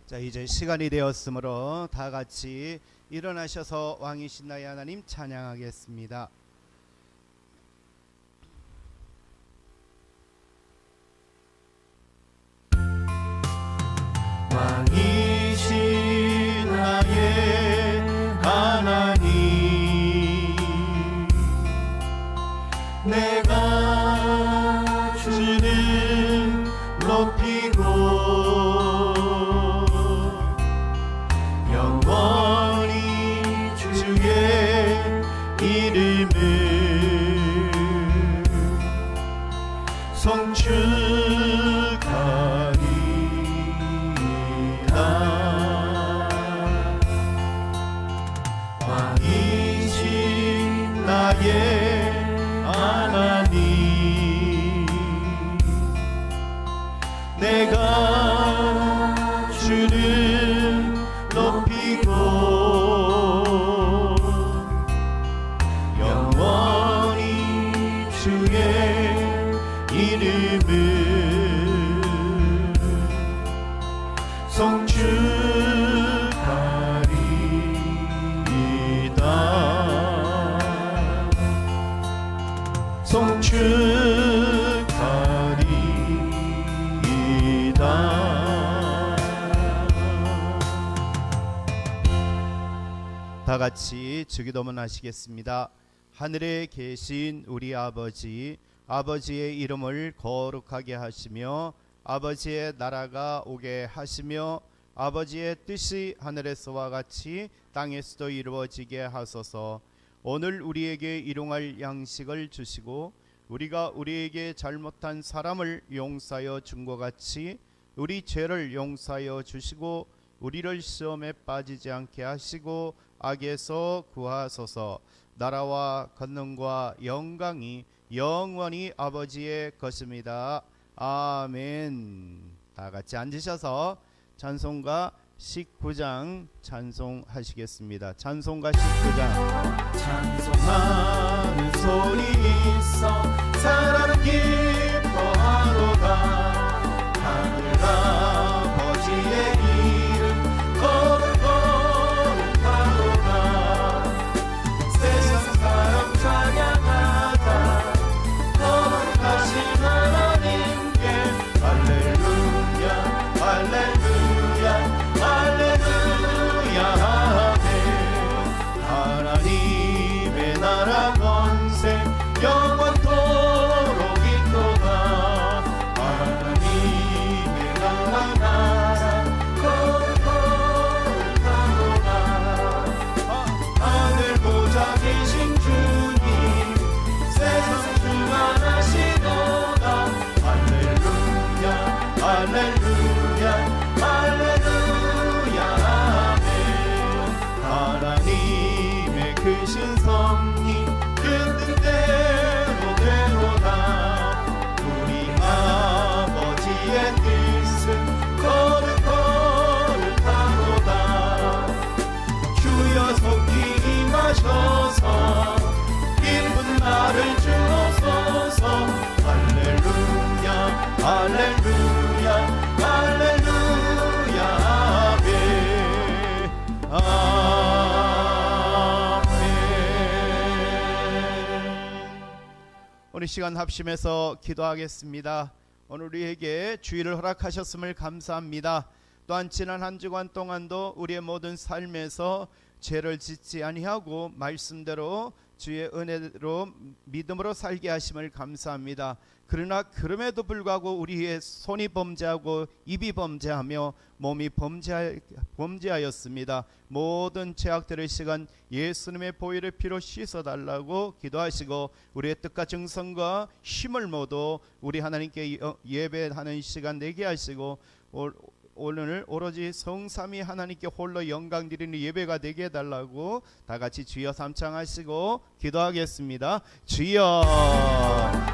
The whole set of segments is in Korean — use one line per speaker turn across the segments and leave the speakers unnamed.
자, 이제 시간이 되었으므로 다 같이 일어나셔서 왕이신 나의 하나님 찬양하겠습니다. 왕이신 나의 하나님, 내가 주를 높이고 영원히 주의 이름을 송축하리이다. 왕이신 나의 하나님, 내가 주를 높이고 영원히 주의 이름을 송축하리이다. 송축하리이다. 다 같이 주기도문 하시겠습니다. 하늘에 계신 우리 아버지, 아버지의 이름을 거룩하게 하시며 아버지의 나라가 오게 하시며 아버지의 뜻이 하늘에서와 같이 땅에서도 이루어지게 하소서. 오늘 우리에게 일용할 양식을 주시고 우리가 우리에게 잘못한 사람을 용서하여 준 것 같이 우리 죄를 용서하여 주시고 우리를 시험에 빠지지 않게 하시고 악에서 구하소서. 나라와 권능과 영광이 영원히 아버지의 것입니다. 아멘. 다 같이 앉으셔서 찬송가 19장 찬송하시겠습니다. 찬송가 19장. 찬송하는 소리 있어 사랑을 기뻐하도다. 하늘 아버지의 이름 거룩거룩하도다. 세상 사람 찬양하자. 거룩하신 하나님께 할렐루야 할렐루야 할렐루야 아멘. 하나님의 나라 권세 영원토록 있도다. 하나님의 나라 거룩거룩하도다. 하늘 보좌 계신 주님 세상 주관하시도다. 할렐루야 할렐루야 할렐루야 아멘. 하나님의 크신 섭리 그 뜻대로 되도다. 우리 아버지의 뜻은 거룩거룩하도다. 주여 속히 임하셔서 기쁜 날을 주옵소서. 할렐루야 할렐루야 할렐루야 아멘. 아멘. 우리 시간 합심해서 기도하겠습니다. 오늘 우리에게 주의를 허락하셨음을 감사합니다. 또한 지난 한 주간 동안도 우리의 모든 삶에서 죄를 짓지 아니하고 말씀대로 주의 은혜로 믿음으로 살게 하심을 감사합니다. 그러나 그럼에도 불구하고 우리의 손이 범죄하고 입이 범죄하며 몸이 범죄하였습니다. 모든 죄악들의 시간 예수님의 보혈의 피로 씻어달라고 기도하시고 우리의 뜻과 정성과 힘을 모두 우리 하나님께 예배하는 시간 되게 하시고 오늘 오로지 성삼위 하나님께 홀로 영광 드리는 예배가 되게 해달라고 다 같이 주여 삼창하시고 기도하겠습니다. 주여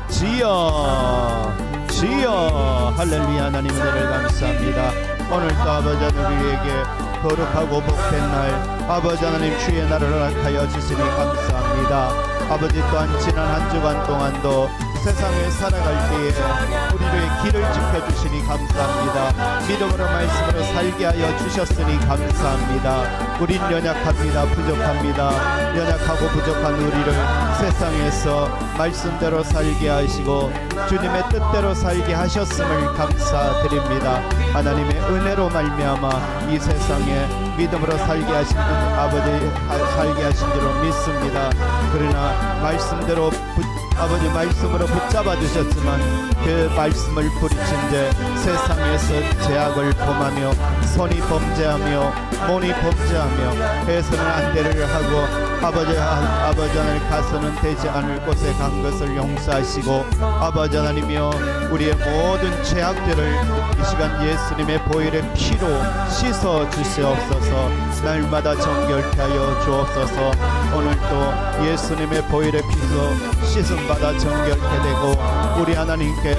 주여 주여. 할렐루야. 하나님 은혜를 감사합니다. 오늘도 아버지 하나님 우리에게 거룩하고 복된 날 아버지 하나님 주의 날을 허락하여 주시니 감사합니다. 아버지 또한 지난 한 주간 동안도 세상에 살아갈 때에 우리의 길을 지켜주시니 감사합니다. 믿음으로 말씀으로 살게 하여 주셨으니 감사합니다. 우린 연약합니다. 부족합니다. 연약하고 부족한 우리를 세상에서 말씀대로 살게 하시고 주님의 뜻대로 살게 하셨음을 감사드립니다. 하나님의 은혜로 말미암아 이 세상에 믿음으로 살게 하신 아버지 살게 하신 줄로 믿습니다. 그러나 말씀대로 아버지 말씀으로 붙잡아 주셨지만 그 말씀을 부딪힌 데 세상에서 죄악을 범하며 선이 범죄하며 몸이 범죄하며 해서는 안 되를 하고 아버지 하나님 가서는 되지 않을 곳에 간 것을 용서하시고 아버지 하나님이여 우리의 모든 죄악들을 이 시간 예수님의 보혈의 피로 씻어 주시옵소서. 날마다 정결케 하여 주옵소서. 오늘도 예수님의 보혈의 피로 씻음 받아 정결케 되고 우리 하나님께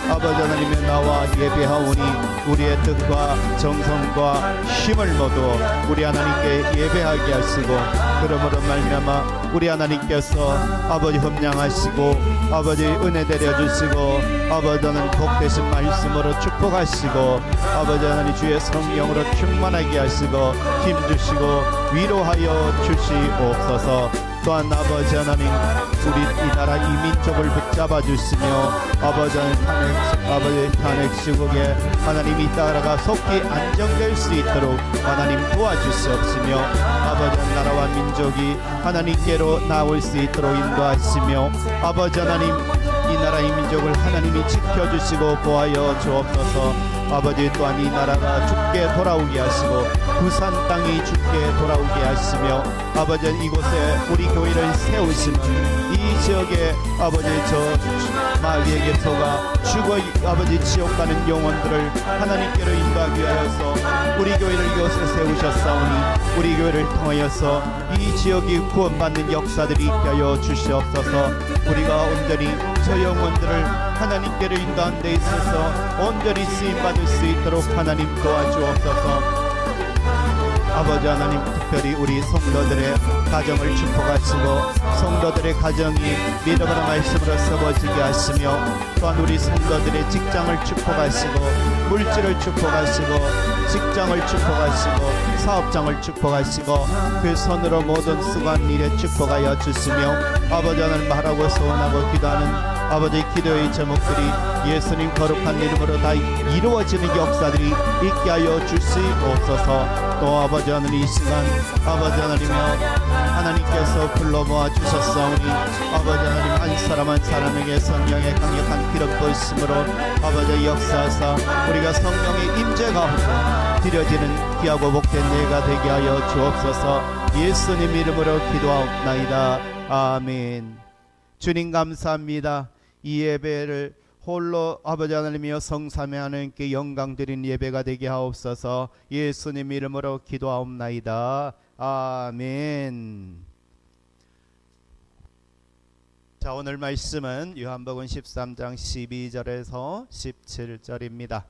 아버지 하나님의 나와 예배하오니 우리의 뜻과 정성과 힘을 모두 우리 하나님께 예배하게 하시고 그러므로 말미암아 우리 하나님께서 아버지 흠량하시고 아버지 은혜 내려주시고 아버지 하나님 복되신 말씀으로 축복하시고 아버지 하나님 주의 성령으로 충만하게 하시고 힘주시고 위로하여 주시옵소서. 또한 아버지 하나님 우리 이 나라 이 민족을 붙잡아 주시며 아버지 하나님 탄핵 시국에 하나님 이 나라가 속히 안정될 수 있도록 하나님 도와주시옵시며 아버지 하나님 나라와 민족이 하나님께로 나올 수 있도록 인도하시며 아버지 하나님 이 나라 이 민족을 하나님이 지켜주시고 보하여 주옵소서. 아버지 또한 이 나라가 주께 돌아오게 하시고 부산 땅이 주께 돌아오게 하시며 아버지 이곳에 우리 교회를 세우시는 이 지역에 아버지 저 마귀에게 속아 죽어 아버지 지옥 가는 영혼들을 하나님께로 인도하기 위하여서 우리 교회를 이곳에 세우셨사오니 우리 교회를 통하여서 이 지역이 구원받는 역사들이 있게 하여 주시옵소서. 우리가 온전히 저 영혼들을 하나님께로 인도한 데 있어서 온전히 쓰임받을 수 있도록 하나님 도와주옵소서. 아버지 하나님 특별히 우리 성도들의 가정을 축복하시고 성도들의 가정이 믿음으로 말씀으로 세워지게 하시며 또한 우리 성도들의 직장을 축복하시고 물질을 축복하시고 직장을 축복하시고 사업장을 축복하시고 그 손으로 모든 수고한 일에 축복하여 주시며 아버지 하나님 바라고 소원하고 기도하는 아버지 기도의 제목들이 예수님 거룩한 이름으로 다 이루어지는 역사들이 있게 하여 주시옵소서. 또 아버지 하나님 이 시간 아버지 하나님이여 하나님께서 불러 모아 주셨사오니 아버지 하나님 한 사람 한 사람에게 성령의 강력한 기름 부으심으로 아버지 역사하사 우리가 성령의 임재 가운데 드려지는 귀하고 복된 예가 되게 하여 주옵소서. 예수님 이름으로 기도하옵나이다. 아멘. 주님 감사합니다. 이 예배를 홀로 아버지 하나님이여 성삼위 하나님께 영광 드린 예배가 되게 하옵소서. 예수님 이름으로 기도하옵나이다. 아멘. 자, 오늘 말씀은 요한복음 13장 12절에서 17절입니다.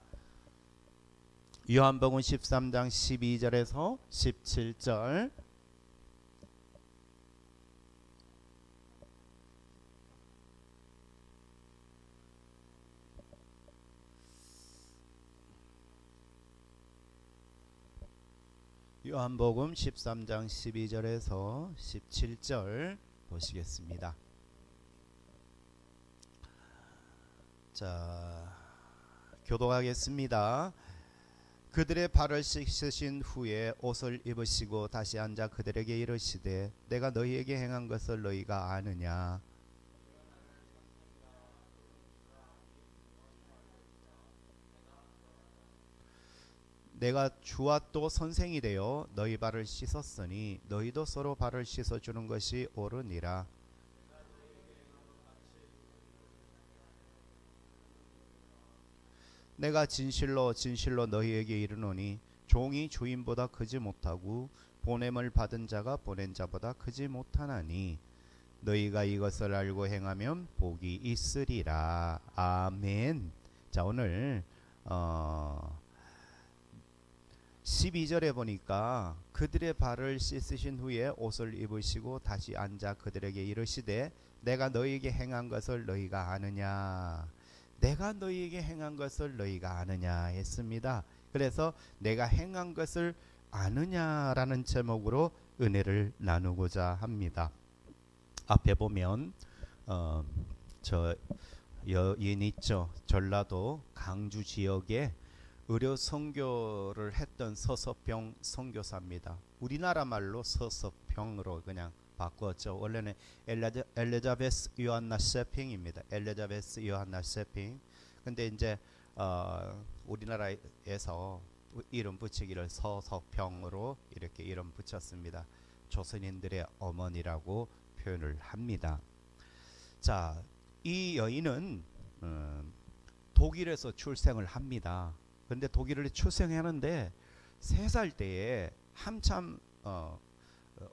요한복음 13장 12절에서 17절. 요한복음 13장 12절에서 17절 보시겠습니다. 자, 교독하겠습니다. 그들의 발을 씻으신 후에 옷을 입으시고 다시 앉아 그들에게 이르시되 내가 너희에게 행한 것을 너희가 아느냐. 내가 주와 또 선생이 되어 너희 발을 씻었으니 너희도 서로 발을 씻어주는 것이 옳으니라. 내가 진실로 진실로 너희에게 이르노니 종이 주인보다 크지 못하고 보냄을 받은 자가 보낸 자보다 크지 못하나니 너희가 이것을 알고 행하면 복이 있으리라. 아멘. 자, 오늘 12절에 보니까 그들의 발을 씻으신 후에 옷을 입으시고 다시 앉아 그들에게 이르시되 내가 너희에게 행한 것을 너희가 아느냐. 내가 너희에게 행한 것을 너희가 아느냐 했습니다. 그래서 내가 행한 것을 아느냐라는 제목으로 은혜를 나누고자 합니다. 앞에 보면 저 여인 있죠. 전라도 강주 지역에 의료 선교를 했던 서서평 선교사입니다. 우리나라 말로 서서평으로 그냥 바꿨죠. 원래는 엘리자베스 요한나 세핑입니다. 엘리자베스 요한나 세핑. 근데 이제 우리나라에서 이름 붙이기를 서서평으로 이렇게 이름 붙였습니다. 조선인들의 어머니라고 표현을 합니다. 자, 이 여인은 독일에서 출생을 합니다. 근데 독일을 출생하는데 3살 때에 한참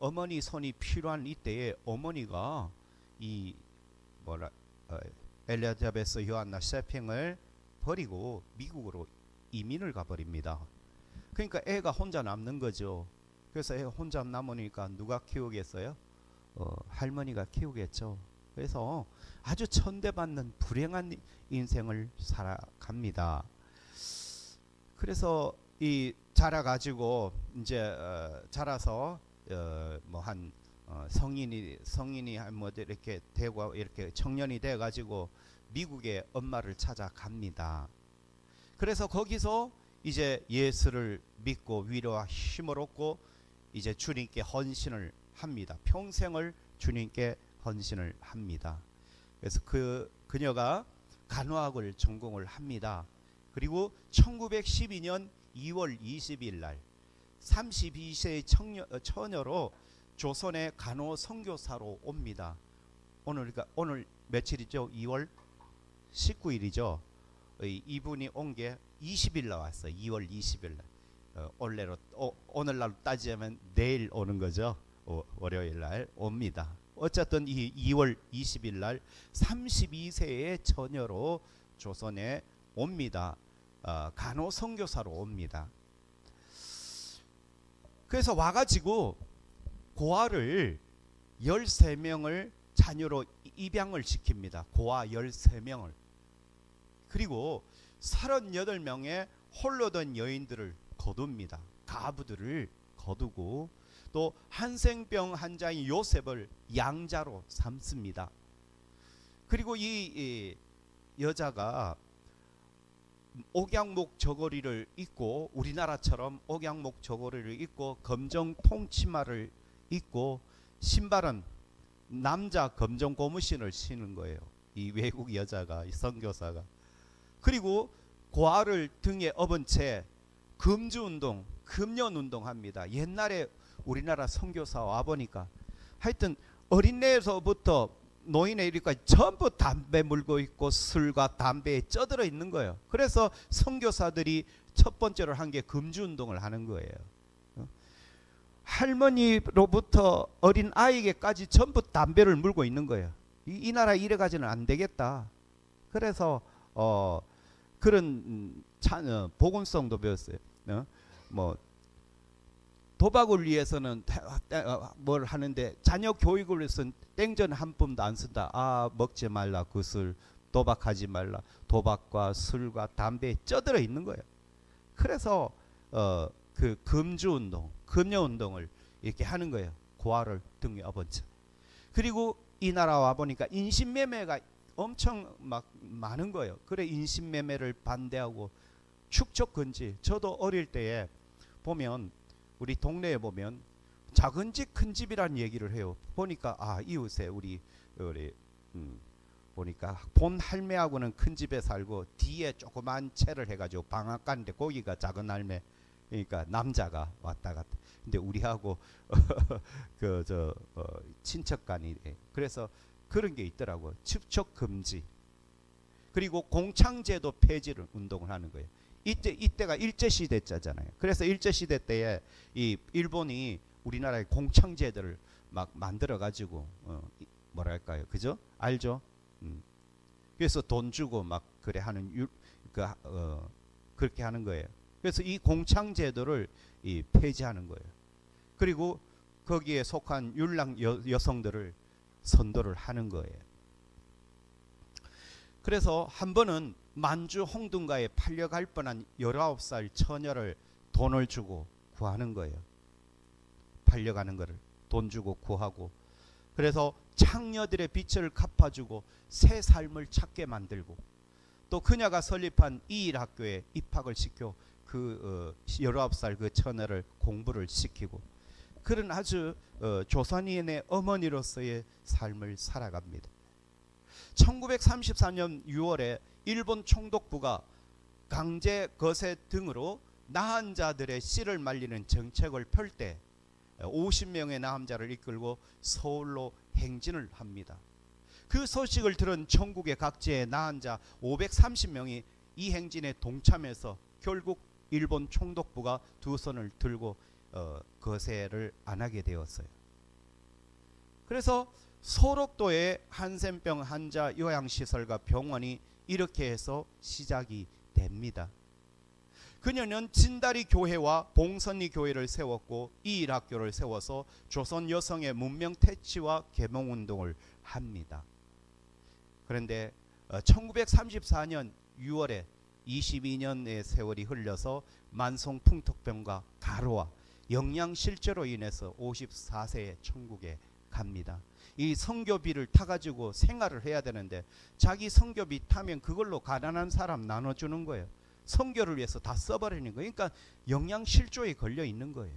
어머니 손이 필요한 이때에 어머니가 이 엘리자베스 요한나 세핑을 버리고 미국으로 이민을 가버립니다. 그러니까 애가 혼자 남는 거죠. 그래서 애가 혼자 남으니까 누가 키우겠어요? 할머니가 키우겠죠. 그래서 아주 천대받는 불행한 인생을 살아갑니다. 그래서 이 자라가지고 이제 자라서 뭐 한 성인이 한 뭐 이렇게 되고 이렇게 청년이 돼 가지고 미국의 엄마를 찾아갑니다. 그래서 거기서 이제 예수를 믿고 위로와 힘을 얻고 이제 주님께 헌신을 합니다. 평생을 주님께 헌신을 합니다. 그래서 그녀가 간호학을 전공을 합니다. 그리고 1912년 2월 20일 날 32세의 처녀로 조선의 간호 선교사로 옵니다. 오늘 며칠이죠? 2월 19일이죠. 이분이 온 게 20일 나왔어요. 2월 20일 날. 오늘날 따지자면 내일 오는 거죠. 월요일 날 옵니다. 어쨌든 이 2월 20일 날 32세의 처녀로 조선에 옵니다. 간호 선교사로 옵니다. 그래서 와가지고 고아를 13명을 자녀로 입양을 시킵니다. 고아 13명을. 그리고 38명의 홀로 된 여인들을 거둡니다. 가부들을 거두고 또 한생병 환자인 요셉을 양자로 삼습니다. 그리고 이 여자가 옥양목 저고리를 입고 우리나라처럼 옥양목 저고리를 입고 검정 통치마를 입고 신발은 남자 검정 고무신을 신은 거예요. 이 외국 여자가, 이 선교사가. 그리고 고아를 등에 업은 채 금주운동, 금연운동 합니다. 옛날에 우리나라 선교사 와보니까 하여튼 어린애에서부터 노인에 이르기까지 전부 담배 물고 있고 술과 담배에 쪄들어 있는 거예요. 그래서 선교사들이 첫 번째로 한 게 금주운동을 하는 거예요. 할머니로부터 어린 아이에게까지 전부 담배를 물고 있는 거예요. 이 나라 이래 가지는 안 되겠다. 그래서 그런 복음성도 배웠어요. 뭐 도박을 위해서는 뭘 하는데 자녀 교육을 위해서는 땡전 한 푼도 안 쓴다. 먹지 말라 그 술, 도박하지 말라. 도박과 술과 담배에 쪄들어 있는 거예요. 그래서 그 금주운동, 금여운동을 이렇게 하는 거예요. 고아를 등에 업은 채. 그리고 이 나라 와 보니까 인신매매가 엄청 막 많은 거예요. 그래 인신매매를 반대하고 축적금지. 저도 어릴 때에 보면 우리 동네에 보면 작은 집 큰 집이라는 얘기를 해요. 보니까 이웃에 우리 보니까 본 할매하고는 큰 집에 살고 뒤에 조그만 채를 해가지고 방앗간인데 거기가 작은 할매. 그러니까 남자가 왔다 갔다. 근데 우리하고 친척간이 그래서 그런 게 있더라고. 축적 금지. 그리고 공창제도 폐지를 운동을 하는 거예요. 이때가 일제시대잖아요. 그래서 일제시대 때에 이 일본이 우리나라의 공창제도를 막 만들어 가지고 뭐랄까요, 그죠? 알죠? 그래서 돈 주고 막 그래 하는 그렇게 하는 거예요. 그래서 이 공창 제도를 폐지하는 거예요. 그리고 거기에 속한 율랑 여성들을 선도를 하는 거예요. 그래서 한 번은 만주 홍등가에 팔려갈 뻔한 19살 처녀를 돈을 주고 구하는 거예요. 팔려가는 거를 돈 주고 구하고, 그래서 창녀들의 빚을 갚아주고 새 삶을 찾게 만들고, 또 그녀가 설립한 이일학교에 입학을 시켜 그 19살 그 처녀를 공부를 시키고, 그런 아주 조선인의 어머니로서의 삶을 살아갑니다. 1934년 6월에 일본 총독부가 강제 거세 등으로 나한 자들의 씨를 말리는 정책을 펼 때 50명의 나함자를 이끌고 서울로 행진을 합니다. 그 소식을 들은 전국의 각지의 나한자 530명이 이 행진에 동참해서 결국 일본 총독부가 두 손을 들고 거세를 안 하게 되었어요. 그래서 소록도에 한센병 환자 요양시설과 병원이 이렇게 해서 시작이 됩니다. 그녀는 진다리 교회와 봉선리 교회를 세웠고 이일학교를 세워서 조선 여성의 문명 퇴치와 계몽운동을 합니다. 그런데 1934년 6월에 22년의 세월이 흘러서 만성풍토병과 가로와 영양실조로 인해서 54세에 천국에 갑니다. 이 성교비를 타가지고 생활을 해야 되는데 자기 성교비 타면 그걸로 가난한 사람 나눠주는 거예요. 성교를 위해서 다 써버리는 거예요. 그러니까 영양실조에 걸려 있는 거예요.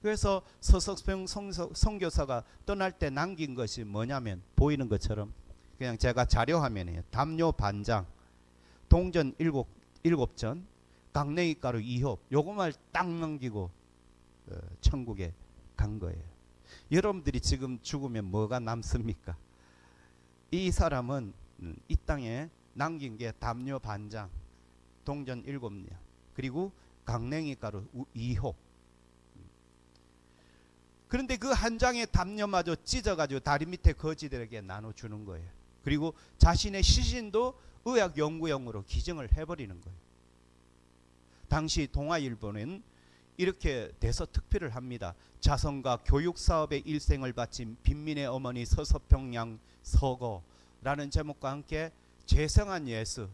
그래서 서석병 선교사가 떠날 때 남긴 것이 뭐냐면, 보이는 것처럼 그냥 제가 자료화면이에요. 담요 반장, 동전 7전, 강냉이 가루 2홉, 요거만 딱 남기고 천국에 간 거예요. 여러분들이 지금 죽으면 뭐가 남습니까? 이 사람은 이 땅에 남긴 게 담요 반장, 동전 7냥, 그리고 강냉이 가루 2홉. 그런데 그 한 장의 담요마저 찢어가지고 다리 밑에 거지들에게 나눠주는 거예요. 그리고 자신의 시신도 의학연구용으로 기증을 해버리는 거예요. 당시 동아일보는 이렇게 대서특필을 합니다. 자선과 교육사업에 일생을 바친 빈민의 어머니 서서평양 서거라는 제목과 함께 재생한 예수,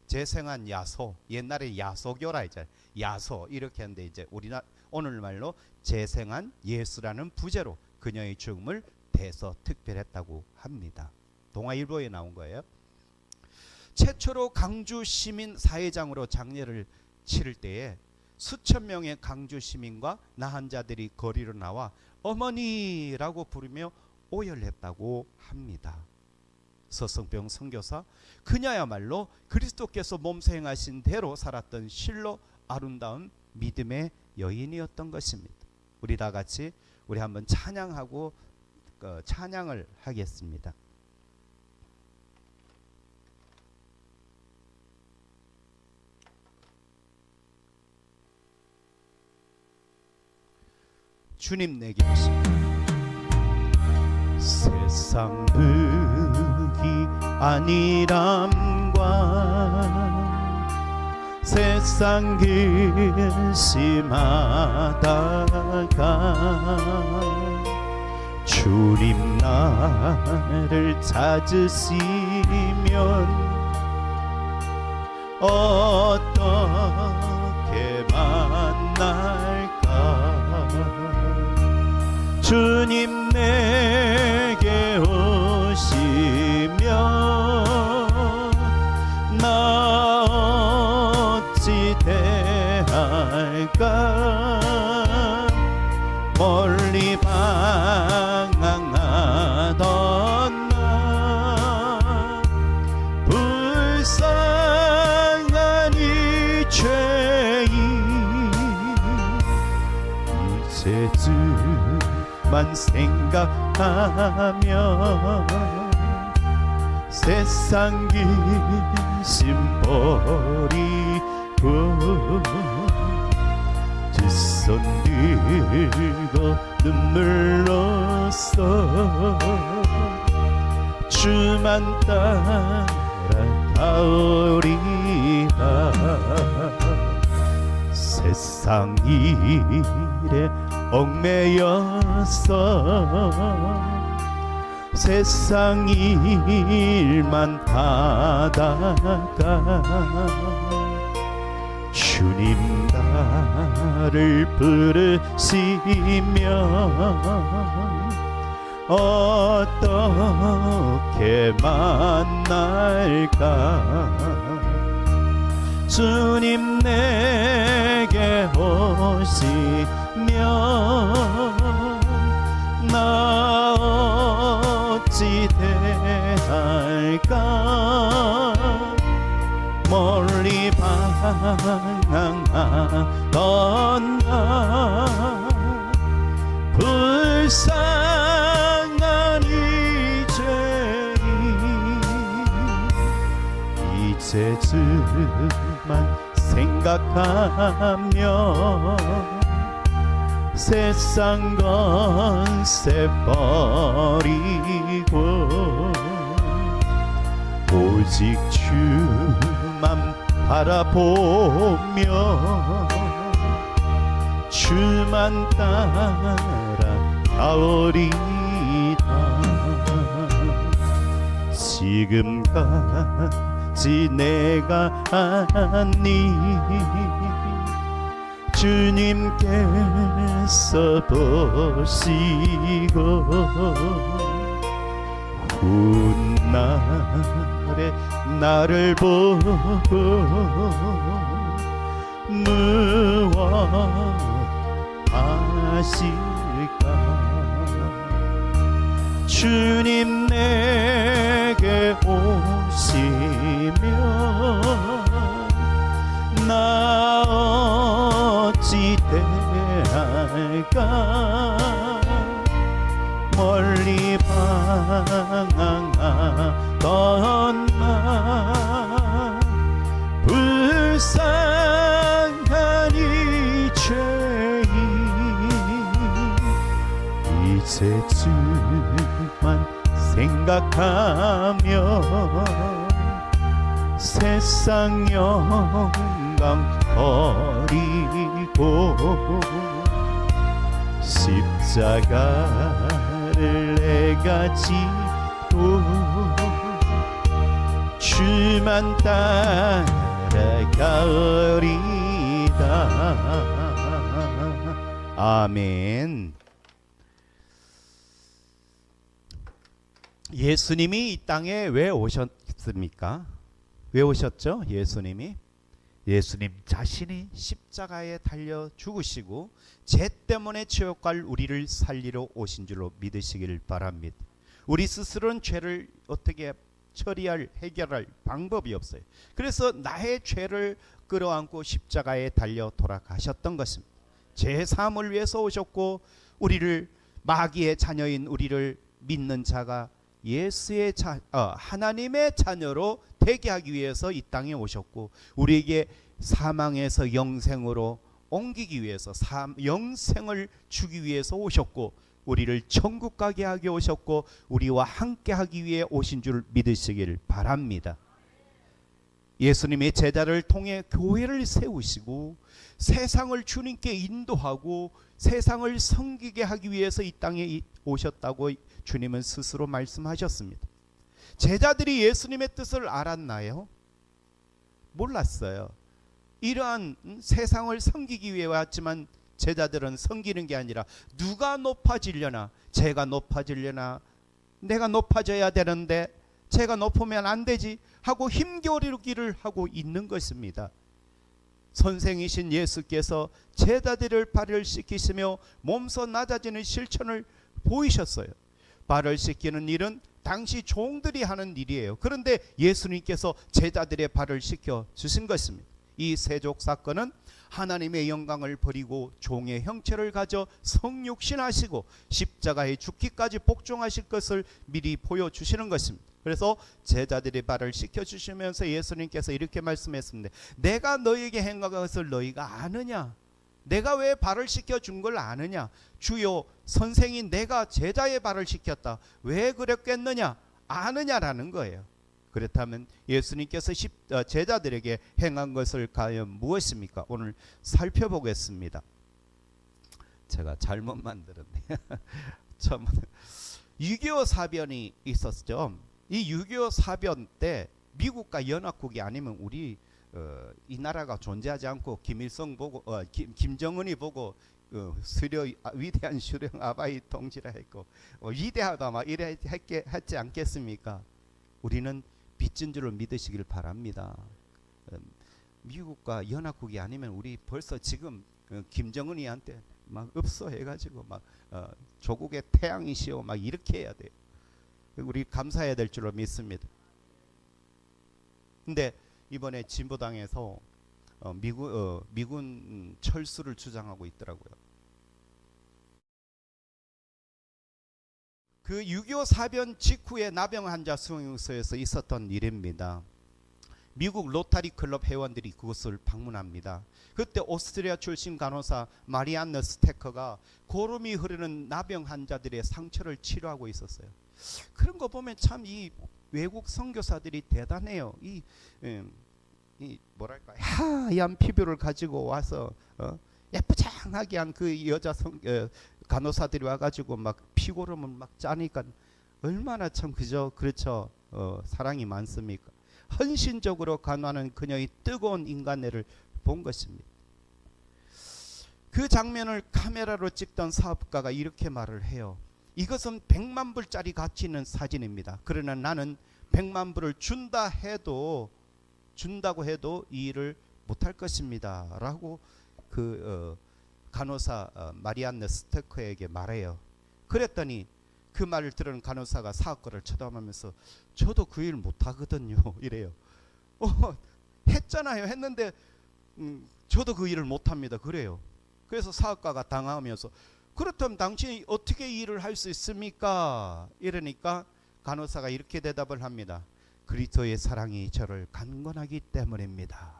재생한 야소, 옛날에 야소교라 이제 야소 이렇게 하는데 이제 우리나라 오늘말로 재생한 예수라는 부제로 그녀의 죽음을 대서특필했다고 합니다. 동아일보에 나온 거예요. 최초로 강주 시민 사회장으로 장례를 치를 때에 수천 명의 강주 시민과 나한자들이 거리로 나와 어머니라고 부르며 오열했다고 합니다. 서성병 선교사, 그녀야말로 그리스도께서 몸소 행하신 대로 살았던 실로 아름다운 믿음의 여인이었던 것입니다. 우리 다 같이 우리 한번 찬양하고 찬양을 하겠습니다. 주님 내 계신 세상 득이 아니람과 세상 근심하다가 주님 나를 찾으시면 어떻게 만날까. 주님 내게 오시면 나 어찌 대할까. 멀리 방황하던 나 불쌍한 이 죄인 이제쯤만 생각하면 세상 근심 버리고 두 손 들고 눈물로써 주만 따라가리라. 알아가오리라. 세상 일에 얽매여서 세상 일만 하다가 주님 나를 부르시면 어떻게 만날까. 주님 내게 오시면 나 어찌 대할까. 멀리 방황하던 나 불쌍한 이제주만 생각하며 세상 건세 버리고 오직 주만 바라보며 주만 따라가오리다. 지금까지 내가 아니 주님께서 보시고 훗날에 나를 보고 무엇하실까. 주님 내게 오시면 나 어찌 대할까. 멀리 방황하던 나 불쌍한 이 죄인 이제 주만 생각하며 세상 영광 버리고 십자가를 내가 지고 주만 따라가리다. 아멘. 예수님이 이 땅에 왜 오셨습니까? 왜 오셨죠? 예수님 자신이 십자가에 달려 죽으시고 죄 때문에 지옥 갈 우리를 살리러 오신 줄로 믿으시길 바랍니다. 우리 스스로는 죄를 어떻게 해결할 방법이 없어요. 그래서 나의 죄를 끌어안고 십자가에 달려 돌아가셨던 것입니다. 죄 사함을 위해서 오셨고 우리를 마귀의 자녀인 우리를 믿는 자가 예수의 하나님의 자녀로 되게 하기 위해서 이 땅에 오셨고 우리에게 사망에서 영생으로 옮기기 위해서 영생을 주기 위해서 오셨고 우리를 천국 가게 하기 오셨고 우리와 함께 하기 위해 오신 줄 믿으시길 바랍니다. 예수님의 제자를 통해 교회를 세우시고 세상을 주님께 인도하고 세상을 섬기게 하기 위해서 이 땅에 오셨다고 주님은 스스로 말씀하셨습니다. 제자들이 예수님의 뜻을 알았나요? 몰랐어요. 이러한 세상을 섬기기 위해 왔지만 제자들은 섬기는 게 아니라 누가 높아지려나, 제가 높아지려나, 내가 높아져야 되는데 제가 높으면 안 되지 하고 힘겨루기를 하고 있는 것입니다. 선생이신 예수께서 제자들을 발을 씻기시며 몸소 낮아지는 실천을 보이셨어요. 발을 씻기는 일은 당시 종들이 하는 일이에요. 그런데 예수님께서 제자들의 발을 씻겨 주신 것입니다. 이 세족 사건은 하나님의 영광을 버리고 종의 형체를 가져 성육신하시고 십자가에 죽기까지 복종하실 것을 미리 보여주시는 것입니다. 그래서 제자들의 발을 씻겨주시면서 예수님께서 이렇게 말씀했습니다. 내가 너에게 행한 것을 너희가 아느냐? 내가 왜 발을 씻겨준 걸 아느냐? 주요 선생인 내가 제자의 발을 씻겼다. 왜 그랬겠느냐? 아느냐라는 거예요. 그렇다면 예수님께서 제자들에게 행한 것을 과연 무엇입니까? 오늘 살펴보겠습니다. 제가 잘못 만들었네. 6.25 사변이 있었죠. 이 6.25 사변 때 미국과 연합국이 아니면 우리 이 나라가 존재하지 않고 김일성 보고 김정은이 보고 위대한 수령 아바이 동지라 했고 위대하다 막 이래 했지 않겠습니까? 우리는 빚진 줄을 믿으시길 바랍니다. 미국과 연합국이 아니면 우리 벌써 지금 김정은이한테 막 읍소해가지고 막 조국의 태양이시오 막 이렇게 해야 돼요. 우리 감사해야 될 줄로 믿습니다. 근데 이번에 진보당에서 미군 철수를 주장하고 있더라고요. 그 6.25 사변 직후에 나병 환자 수용소에서 있었던 일입니다. 미국 로타리 클럽 회원들이 그곳을 방문합니다. 그때 오스트리아 출신 간호사 마리안느 스테커가 고름이 흐르는 나병 환자들의 상처를 치료하고 있었어요. 그런 거 보면 참 이 외국 선교사들이 대단해요. 이 뭐랄까 하얀 피부를 가지고 와서 예쁘장하게 한 그 여자 간호사들이 와가지고 막 피고름을 막 짜니까 얼마나 참 그렇죠. 사랑이 많습니까? 헌신적으로 간호하는 그녀의 뜨거운 인간애를 본 것입니다. 그 장면을 카메라로 찍던 사업가가 이렇게 말을 해요. 이것은 100만 불짜리 가치 있는 사진입니다. 그러나 나는 100만 불을 준다고 해도 이 일을 못할 것입니다. 라고 그 간호사 마리안느 스테커에게 말해요. 그랬더니 그 말을 들은 간호사가 사업가를 쳐다보면서 저도 그 일 못하거든요. 이래요. 했잖아요. 했는데 저도 그 일을 못합니다. 그래요. 그래서 사업가가 당황하면서 그렇다면 당신이 어떻게 일을 할 수 있습니까? 이러니까 간호사가 이렇게 대답을 합니다. 그리스도의 사랑이 저를 강건하기 때문입니다.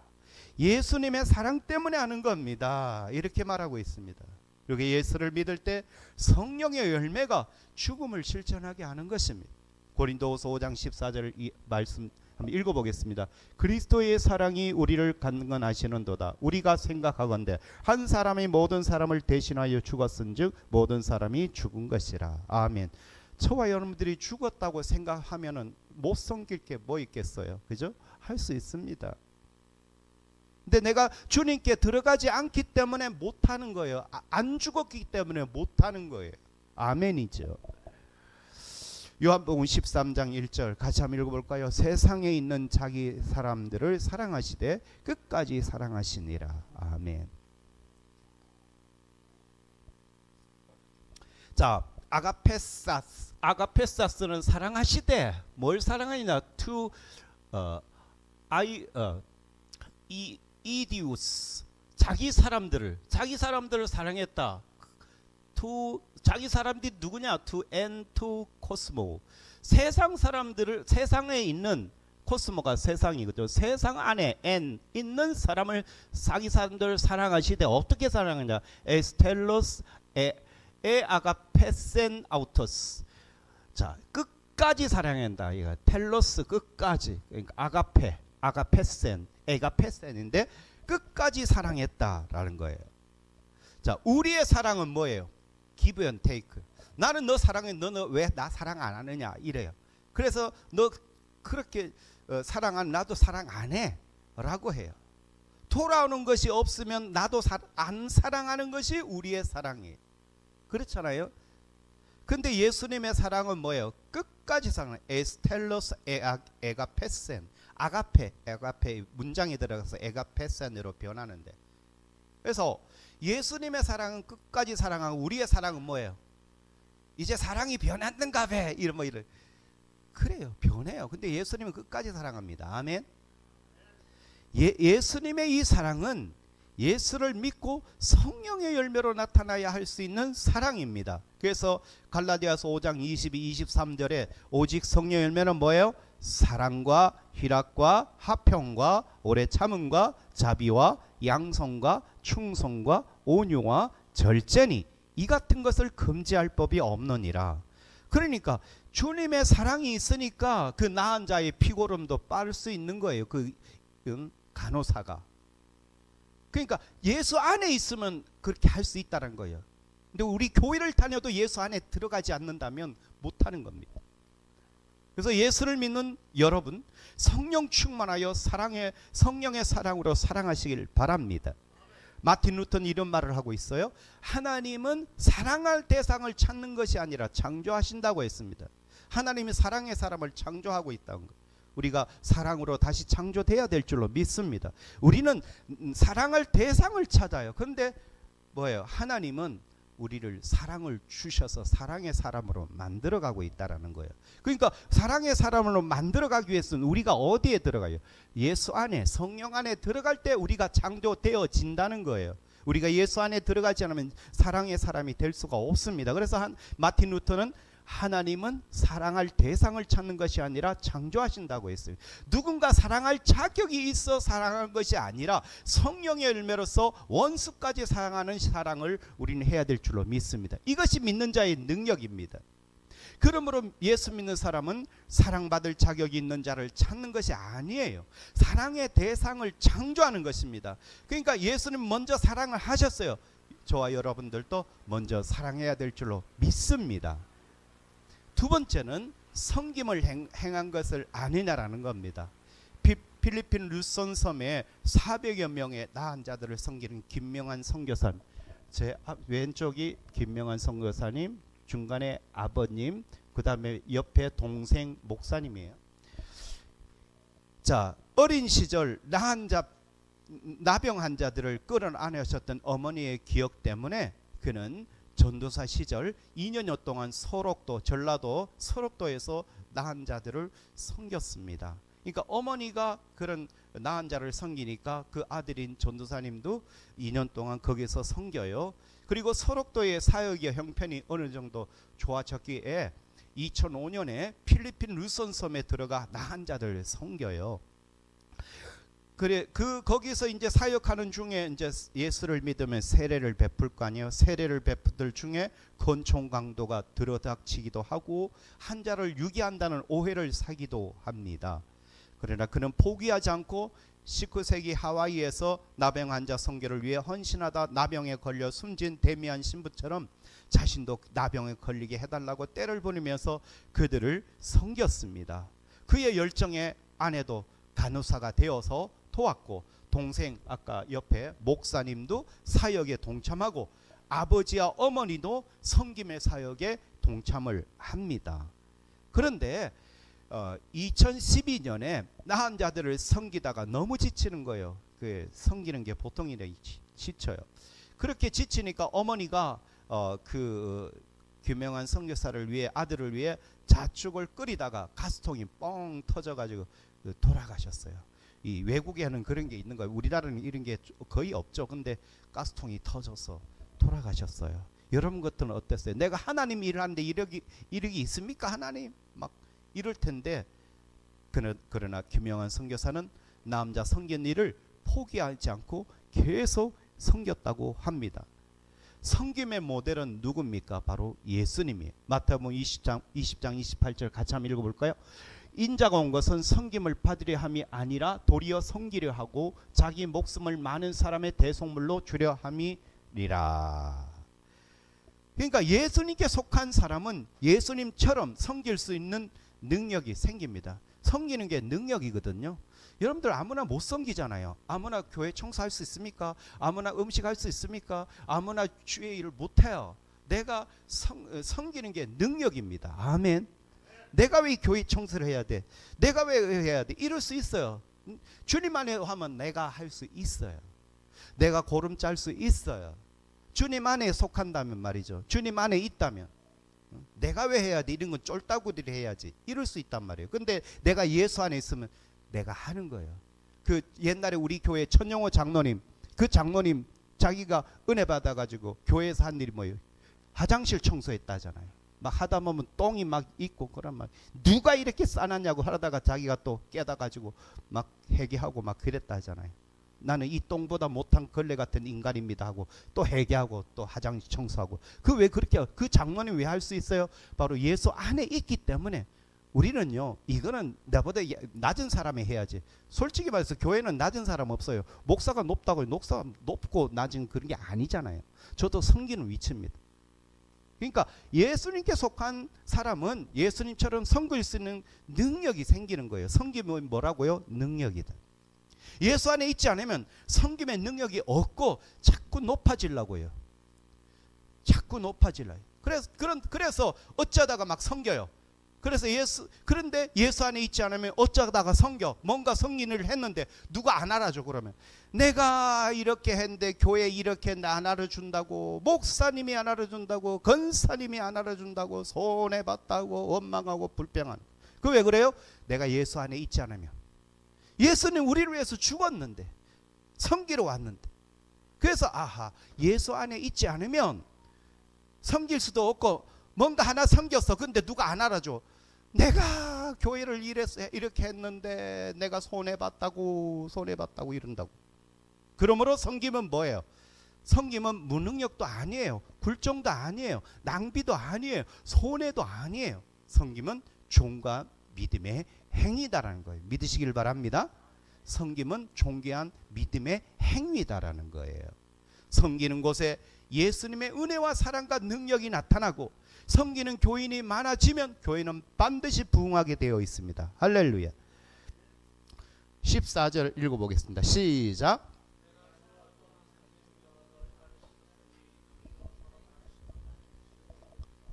예수님의 사랑 때문에 하는 겁니다. 이렇게 말하고 있습니다. 그리고 예수를 믿을 때 성령의 열매가 죽음을 실천하게 하는 것입니다. 고린도후서 5장 14절 이 말씀 한번 읽어보겠습니다. 그리스도의 사랑이 우리를 강건하시는도다. 우리가 생각하건대 한 사람이 모든 사람을 대신하여 죽었은즉 모든 사람이 죽은 것이라. 아멘. 저와 여러분들이 죽었다고 생각하면은 못 섬길 게 뭐 있겠어요? 그죠? 할 수 있습니다. 근데 내가 주님께 들어가지 않기 때문에 못하는 거예요. 안 죽었기 때문에 못하는 거예요. 아멘이죠. 요한복음 13장 1절 같이 한번 읽어볼까요? 세상에 있는 자기 사람들을 사랑하시되 끝까지 사랑하시니라. 아멘. 자, 아가페사스는 사랑하시되 뭘 사랑하느냐? 이디우스 자기 사람들을 사랑했다. 자기 사람들이 누구냐? to and to cosmo. 세상 사람들을 세상에 있는 코스모가 세상이거든요. 세상 안에 n 있는 사람을 자기 사람들을 사랑하시되 어떻게 사랑하냐? 에스텔로스 아가페센 아우토스. 자, 끝까지 사랑한다. 이거 텔로스 끝까지. 그러니까 아가페센 에가페센인데 끝까지 사랑했다라는 거예요. 자, 우리의 사랑은 뭐예요? give and take. 나는 너 사랑해. 너는 왜 나 사랑 안 하느냐 이래요. 그래서 너 그렇게 사랑한 나도 사랑 안 해 라고 해요. 돌아오는 것이 없으면 나도 안 사랑하는 것이 우리의 사랑이에요. 그렇잖아요. 근데 예수님의 사랑은 뭐예요? 끝까지 사랑. 에스텔로스 에가페센. 아가페 문장이 들어가서 에가페센으로 변하는데, 그래서 예수님의 사랑은 끝까지 사랑하고 우리의 사랑은 뭐예요? 이제 사랑이 변했는가 봐. 이런 그래요. 변해요. 근데 예수님은 끝까지 사랑합니다. 아멘. 예수님의 이 사랑은 예수를 믿고 성령의 열매로 나타나야 할 수 있는 사랑입니다. 그래서 갈라디아서 5장 22, 23절에 오직 성령의 열매는 뭐예요? 사랑과 희락과 화평과 오래 참음과 자비와 양성과 충성과 온유와 절제니 이 같은 것을 금지할 법이 없느니라. 그러니까 주님의 사랑이 있으니까 그 나은 자의 피고름도 빠를 수 있는 거예요. 그 간호사가. 그러니까 예수 안에 있으면 그렇게 할 수 있다는 거예요. 근데 우리 교회를 다녀도 예수 안에 들어가지 않는다면 못하는 겁니다. 그래서 예수를 믿는 여러분, 성령 충만하여 성령의 사랑으로 사랑하시길 바랍니다. 마틴 루터는 이런 말을 하고 있어요. 하나님은 사랑할 대상을 찾는 것이 아니라 창조하신다고 했습니다. 하나님이 사랑의 사람을 창조하고 있다는 것. 우리가 사랑으로 다시 창조돼야 될 줄로 믿습니다. 우리는 사랑할 대상을 찾아요. 그런데 뭐예요? 하나님은 우리를 사랑을 주셔서 사랑의 사람으로 만들어가고 있다라는 거예요. 그러니까 사랑의 사람으로 만들어가기 위해서는 우리가 어디에 들어가요? 예수 안에, 성령 안에 들어갈 때 우리가 창조되어진다는 거예요. 우리가 예수 안에 들어가지 않으면 사랑의 사람이 될 수가 없습니다. 그래서 마틴 루터는 하나님은 사랑할 대상을 찾는 것이 아니라 창조하신다고 했어요. 누군가 사랑할 자격이 있어 사랑하는 것이 아니라 성령의 열매로서 원수까지 사랑하는 사랑을 우리는 해야 될 줄로 믿습니다. 이것이 믿는 자의 능력입니다. 그러므로 예수 믿는 사람은 사랑받을 자격이 있는 자를 찾는 것이 아니에요. 사랑의 대상을 창조하는 것입니다. 그러니까 예수는 먼저 사랑을 하셨어요. 저와 여러분들도 먼저 사랑해야 될 줄로 믿습니다. 두 번째는 섬김을 행한 것을 아니냐라는 겁니다. 필리핀 루손 섬에 400여 명의 나은 자들을 섬기는 김명환 선교사님, 제 왼쪽이 김명환 선교사님, 중간에 아버님, 그 다음에 옆에 동생 목사님이에요. 자, 어린 시절 나병 환자들을 끌어안으셨던 어머니의 기억 때문에 그는 전도사 시절 2년여 동안 전라도 소록도에서 나은 자들을 섬겼습니다. 그러니까 어머니가 그런 나은 자를 섬기니까 그 아들인 전도사님도 2년 동안 거기서 섬겨요. 그리고 소록도의 사역의 형편이 어느 정도 좋아졌기에 2005년에 필리핀 루손 섬에 들어가 나은 자들을 섬겨요. 거기서 이제 사역하는 중에 이제 예수를 믿으면 세례를 베풀 거 아니에요. 세례를 베풀 중에 권총 강도가 들어닥치기도 하고 환자를 유기한다는 오해를 사기도 합니다. 그러나 그는 포기하지 않고 19세기 하와이에서 나병 환자 선교를 위해 헌신하다 나병에 걸려 숨진 데미안 신부처럼 자신도 나병에 걸리게 해달라고 떼를 부리면서 그들을 섬겼습니다. 그의 열정에 아내도 간호사가 되어서 도왔고, 동생 아까 옆에 목사님도 사역에 동참하고, 아버지와 어머니도 섬김의 사역에 동참을 합니다. 그런데 2012년에 나은 자들을 섬기다가 너무 지치는 거예요. 섬기는 게 보통 일이 지쳐요. 그렇게 지치니까 어머니가 김명환 선교사를 위해, 아들을 위해 잣죽을 끓이다가 가스통이 뻥 터져가지고 돌아가셨어요. 이 외국에는 그런 게 있는 거예요. 우리나라는 이런 게 거의 없죠. 근데 가스통이 터져서 돌아가셨어요. 여러분 것들은 어땠어요? 내가 하나님 일을 하는데 이력이 있습니까? 하나님 막 이럴 텐데, 그러나 김영환 선교사는 남자 섬긴 일을 포기하지 않고 계속 섬겼다고 합니다. 섬김의 모델은 누굽니까? 바로 예수님이에요. 마태복음 20장 28절 같이 한번 읽어볼까요? 인자가 온 것은 섬김을 받으려 함이 아니라 도리어 섬기려 하고 자기 목숨을 많은 사람의 대속물로 주려 함이니라. 그러니까 예수님께 속한 사람은 예수님처럼 섬길 수 있는 능력이 생깁니다. 섬기는 게 능력이거든요. 여러분들 아무나 못 섬기잖아요. 아무나 교회 청소할 수 있습니까? 아무나 음식할 수 있습니까? 아무나 주의 일을 못해요. 내가 섬기는 게 능력입니다. 아멘. 내가 왜 교회 청소를 해야 돼? 내가 왜 해야 돼? 이럴 수 있어요. 주님 안에 하면 내가 할 수 있어요. 내가 고름 짤 수 있어요. 주님 안에 속한다면 말이죠. 주님 안에 있다면 내가 왜 해야 돼? 이런 건 쫄따구들이 해야지. 이럴 수 있단 말이에요. 근데 내가 예수 안에 있으면 내가 하는 거예요. 그 옛날에 우리 교회 천영호 장로님, 그 장로님 자기가 은혜 받아가지고 교회에서 한 일이 뭐예요? 화장실 청소했다잖아요. 막 하다 보면 똥이 막 있고 그런 말, 누가 이렇게 싸놨냐고 하다가 자기가 또 깨닫가지고 막 회개하고 막 그랬다 하잖아요. 나는 이 똥보다 못한 걸레 같은 인간입니다 하고 또 회개하고 또 화장실 청소하고. 그 왜 그렇게 그 장로님 왜 할 수 있어요? 바로 예수 안에 있기 때문에. 우리는요, 이거는 나보다 낮은 사람이 해야지. 솔직히 말해서 교회는 낮은 사람 없어요. 목사가 높다고 목사가 높고 낮은 그런 게 아니잖아요. 저도 섬기는 위치입니다. 그러니까 예수님께 속한 사람은 예수님처럼 섬길 수 있는 능력이 생기는 거예요. 섬기면 뭐라고요? 능력이다. 예수 안에 있지 않으면 섬김의 능력이 없고 자꾸 높아지려고요. 자꾸 높아지려요. 그래서 어쩌다가 막 섬겨요. 그런데 예수 안에 있지 않으면 어쩌다가 섬겨. 뭔가 성인을 했는데 누가 안 알아줘. 그러면 내가 이렇게 했는데 교회 이렇게 했는데 안 알아준다고, 목사님이 안 알아준다고, 권사님이 안 알아준다고, 손해봤다고 원망하고 불평하는. 그 왜 그래요? 내가 예수 안에 있지 않으면. 예수는 우리를 위해서 죽었는데, 섬기러 왔는데. 그래서 예수 안에 있지 않으면 섬길 수도 없고, 뭔가 하나 섬겼어. 근데 누가 안 알아줘. 내가 교회를 이렇게 했는데 내가 손해봤다고 이런다고. 그러므로 섬김은 뭐예요? 섬김은 무능력도 아니에요. 불종도 아니에요. 낭비도 아니에요. 손해도 아니에요. 섬김은 종과 믿음의 행위다라는 거예요. 믿으시길 바랍니다. 섬김은 존귀한 믿음의 행위다라는 거예요. 섬기는 곳에 예수님의 은혜와 사랑과 능력이 나타나고 섬기는 교인이 많아지면 교회는 반드시 부흥하게 되어 있습니다. 할렐루야. 14절 읽어보겠습니다. 시작.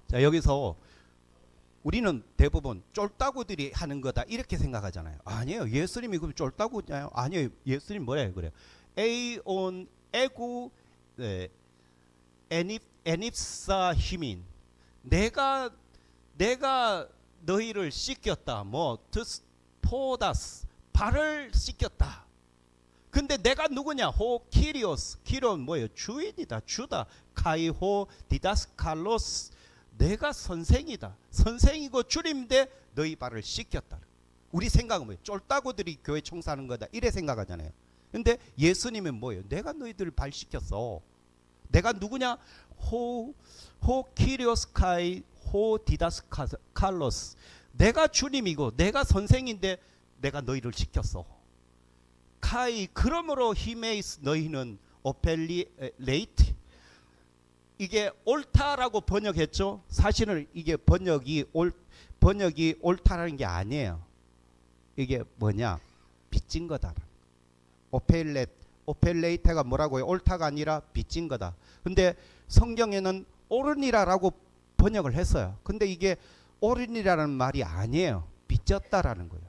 자, 여기서 우리는 대부분 쫄따구들이 하는 거다 이렇게 생각하잖아요. 아니에요. 예수님이 그럼 쫄따구냐요? 아니에요. 예수님 뭐래요? 그래요. 에이온 에구 에닙사 히민. 내가 너희를 씻겼다. 포다스 발을 씻겼다. 근데 내가 누구냐? 키리오스. 키리온 뭐예요? 주인이다. 주다. 카이호 디다스칼로스. 내가 선생이다. 선생이고 주님인데 너희 발을 씻겼다. 우리 생각은 뭐예요? 쫄따구들이 교회 청소하는 거다 이래 생각하잖아요. 근데 예수님은 뭐예요? 내가 너희들 발 씻겼어. 내가 누구냐? 키리오스카이 디다스칼로스. 내가 주님이고 내가 선생인데 내가 너희를 시켰어. 카이 그러므로 히메이스 너희는 오펠리레이트. 이게 옳다라고 번역했죠. 사실은 이게 번역이 옳다라는 게 아니에요. 이게 뭐냐? 빚진 거다. 오펠레이테가 뭐라고요? 옳다가 아니라 빚진 거다. 근데 성경에는 옳으니라라고 번역을 했어요. 근데 이게 옳으니라는 말이 아니에요. 빚졌다라는 거예요.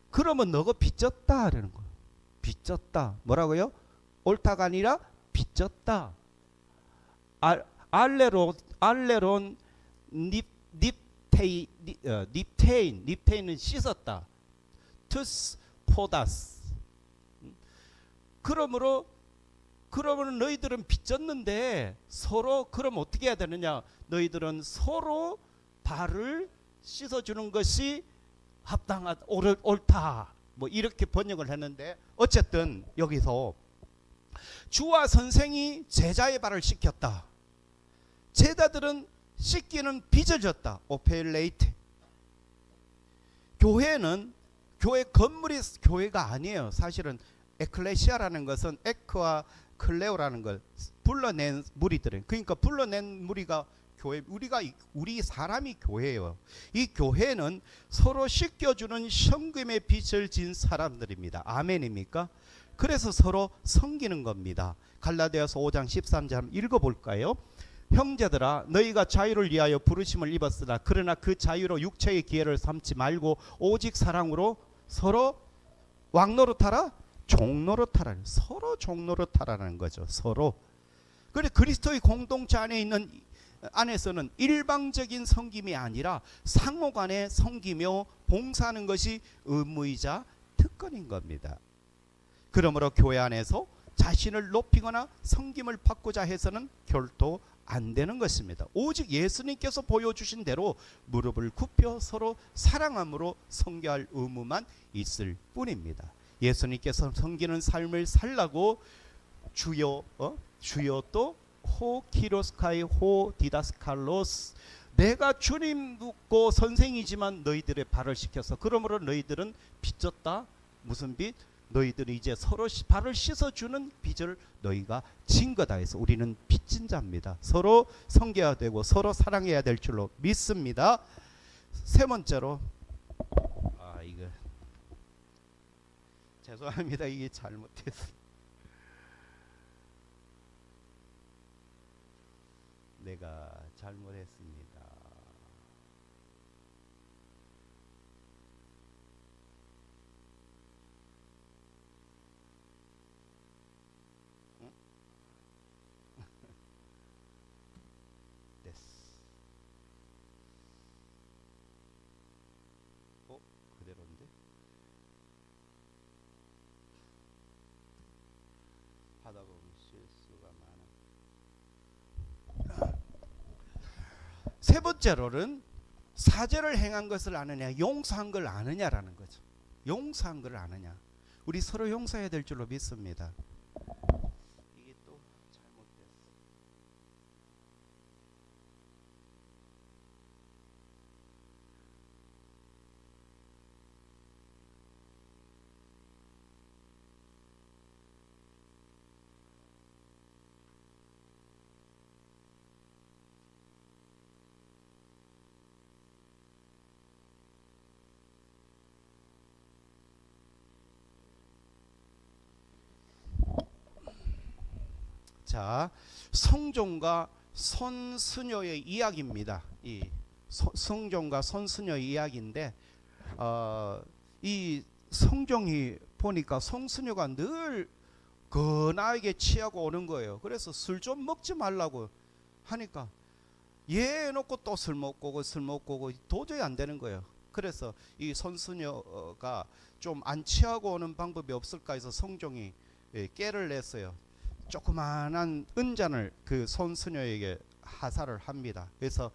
그러면 너가 빚졌다라는 거예요. 빚졌다. 뭐라고요? 옳다가 아니라 빚졌다. 알레론 닙테인은 씻었다. 투스 포다스. 그러면 너희들은 빚졌는데 서로 그럼 어떻게 해야 되느냐? 너희들은 서로 발을 씻어주는 것이 합당하다, 옳다. 뭐 이렇게 번역을 했는데 어쨌든 여기서 주와 선생이 제자의 발을 씻겼다. 제자들은 씻기는 빚을 졌다. 오펠레이트. 교회는 교회 건물이 교회가 아니에요. 사실은 에클레시아라는 것은 에크와 클레오라는 걸 불러낸 무리들은, 그러니까 불러낸 무리가 교회, 우리 사람이 교회예요. 이 교회는 서로 씻겨주는 섬김의 빚을 진 사람들입니다. 아멘입니까? 그래서 서로 섬기는 겁니다. 갈라디아서 5장 13절 읽어볼까요? 형제들아 너희가 자유를 위하여 부르심을 입었으나 그러나 그 자유로 육체의 기회를 삼지 말고 오직 사랑으로 서로 왕노릇하라, 종노릇하라. 서로 종노릇하라는 거죠. 서로. 그래 그리스도의 공동체 안에서는 일방적인 섬김이 아니라 상호간에 섬기며 봉사하는 것이 의무이자 특권인 겁니다. 그러므로 교회 안에서 자신을 높이거나 섬김을 받고자 해서는 결코 안 되는 것입니다. 오직 예수님께서 보여주신 대로 무릎을 굽혀 서로 사랑함으로 섬겨할 의무만 있을 뿐입니다. 예수님께서 섬기는 삶을 살라고 주요 주요 또 호 키로스카이 호 디다스칼로스, 내가 주님 묻고 선생이지만 너희들의 발을 씻겨서, 그러므로 너희들은 빚졌다. 무슨 빚? 너희들이 이제 서로 발을 씻어주는 빚을 너희가 진 거다 해서 우리는 빚진 자입니다. 서로 섬겨야 되고 서로 사랑해야 될 줄로 믿습니다. 세 번째로, 이거 죄송합니다. 이게 잘못했어. 내가 잘못했습니다. 응? 됐어. 그대로인데? 하다 보면 실수가 많아. 세 번째로는 사죄를 행한 것을 아느냐, 용서한 걸 아느냐라는 거죠. 용서한 걸 아느냐. 우리 서로 용서해야 될 줄로 믿습니다. 이게 또 잘못됐어. 자, 성종과 손수녀의 이야기입니다. 이 성종과 손수녀의 이야기인데, 이 성종이 보니까 성수녀가 늘 거나에게 취하고 오는 거예요. 그래서 술 좀 먹지 말라고 하니까 얘 놓고 또 술 먹고 오고 술 먹고 오고 도저히 안 되는 거예요. 그래서 이 손수녀가 좀 안 취하고 오는 방법이 없을까 해서 성종이 깨를 냈어요. 조그만한 은잔을 그 손수녀에게 하사를 합니다. 그래서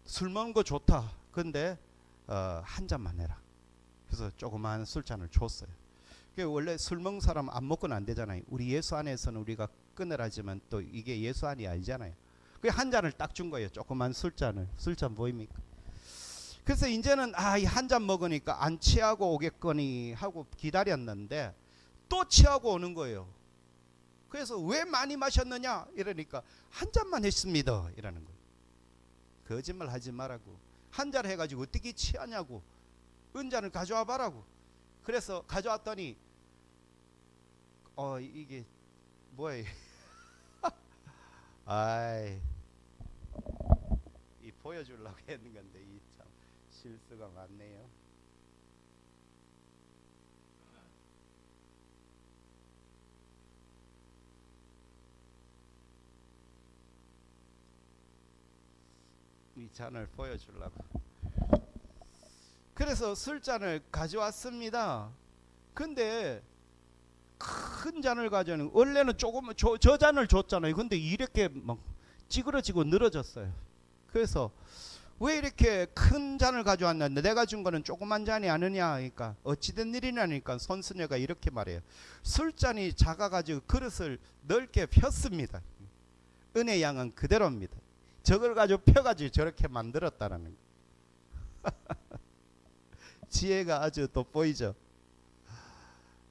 술 먹는 거 좋다. 근데 한 잔만 해라. 그래서 조그마한 술잔을 줬어요. 원래 술 먹는 사람 안 먹고는 안 되잖아요. 우리 예수 안에서는 우리가 끊으라지만 또 이게 예수 안이 아니잖아요. 그 한 잔을 딱 준 거예요. 조그만 술잔을. 술잔 보입니까? 그래서 이제는 이 한 잔 먹으니까 안 취하고 오겠거니 하고 기다렸는데 또 취하고 오는 거예요. 그래서 왜 많이 마셨느냐 이러니까 한 잔만 했습니다 이라는 거예요. 거짓말 하지 말라고. 한 잔 해가지고 어떻게 취하냐고. 은잔을 가져와 봐라고. 그래서 가져왔더니 이게 뭐예요? 이 보여주려고 했는 건데 이 참 실수가 많네요. 이 잔을 보여주려고. 그래서 술잔을 가져왔습니다. 근데 큰 잔을 가져오는, 원래는 조금 저 잔을 줬잖아요. 근데 이렇게 막 찌그러지고 늘어졌어요. 그래서 왜 이렇게 큰 잔을 가져왔는데 내가 준 거는 조그만 잔이 아니냐 하니까 어찌된 일이냐니까 손수녀가 이렇게 말해요. 술잔이 작아가지고 그릇을 넓게 폈습니다. 은혜 양은 그대로입니다. 저걸 가지고 펴가지고 저렇게 만들었다라는 거. 지혜가 아주 돋보이죠.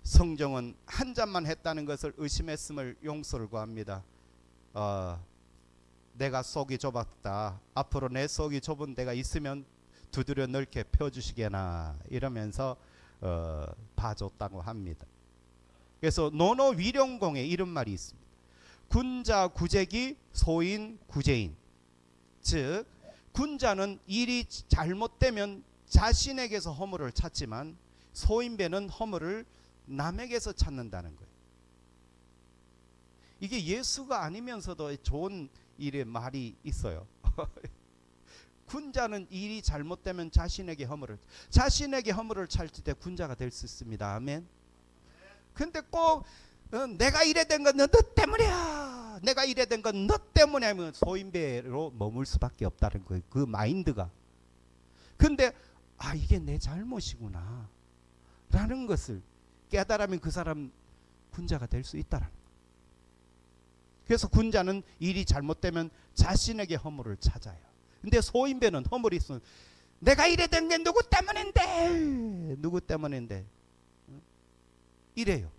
성종은 한 잔만 했다는 것을 의심했음을 용서를 구합니다. 내가 속이 좁았다. 앞으로 내 속이 좁은 데가 있으면 두드려 넓게 펴주시게나 이러면서 봐줬다고 합니다. 그래서 노노위령공에 이런 말이 있습니다. 군자 구제기 소인 구제인. 즉 군자는 일이 잘못되면 자신에게서 허물을 찾지만 소인배는 허물을 남에게서 찾는다는 거예요. 이게 예수가 아니면서도 좋은 일의 말이 있어요. 군자는 일이 잘못되면 자신에게 허물을 찾을 때 군자가 될 수 있습니다. 아멘. 근데 꼭 내가 이래 된 건 너 때문이야. 내가 이래 된 건 너 때문에 하면 소인배로 머물 수밖에 없다는 거예요. 그 마인드가. 근데 이게 내 잘못이구나 라는 것을 깨달으면 그 사람 군자가 될 수 있다라는 거예요. 그래서 군자는 일이 잘못되면 자신에게 허물을 찾아요. 근데 소인배는 허물이 있으면 내가 이래 된 게 누구 때문인데 누구 때문인데 이래요.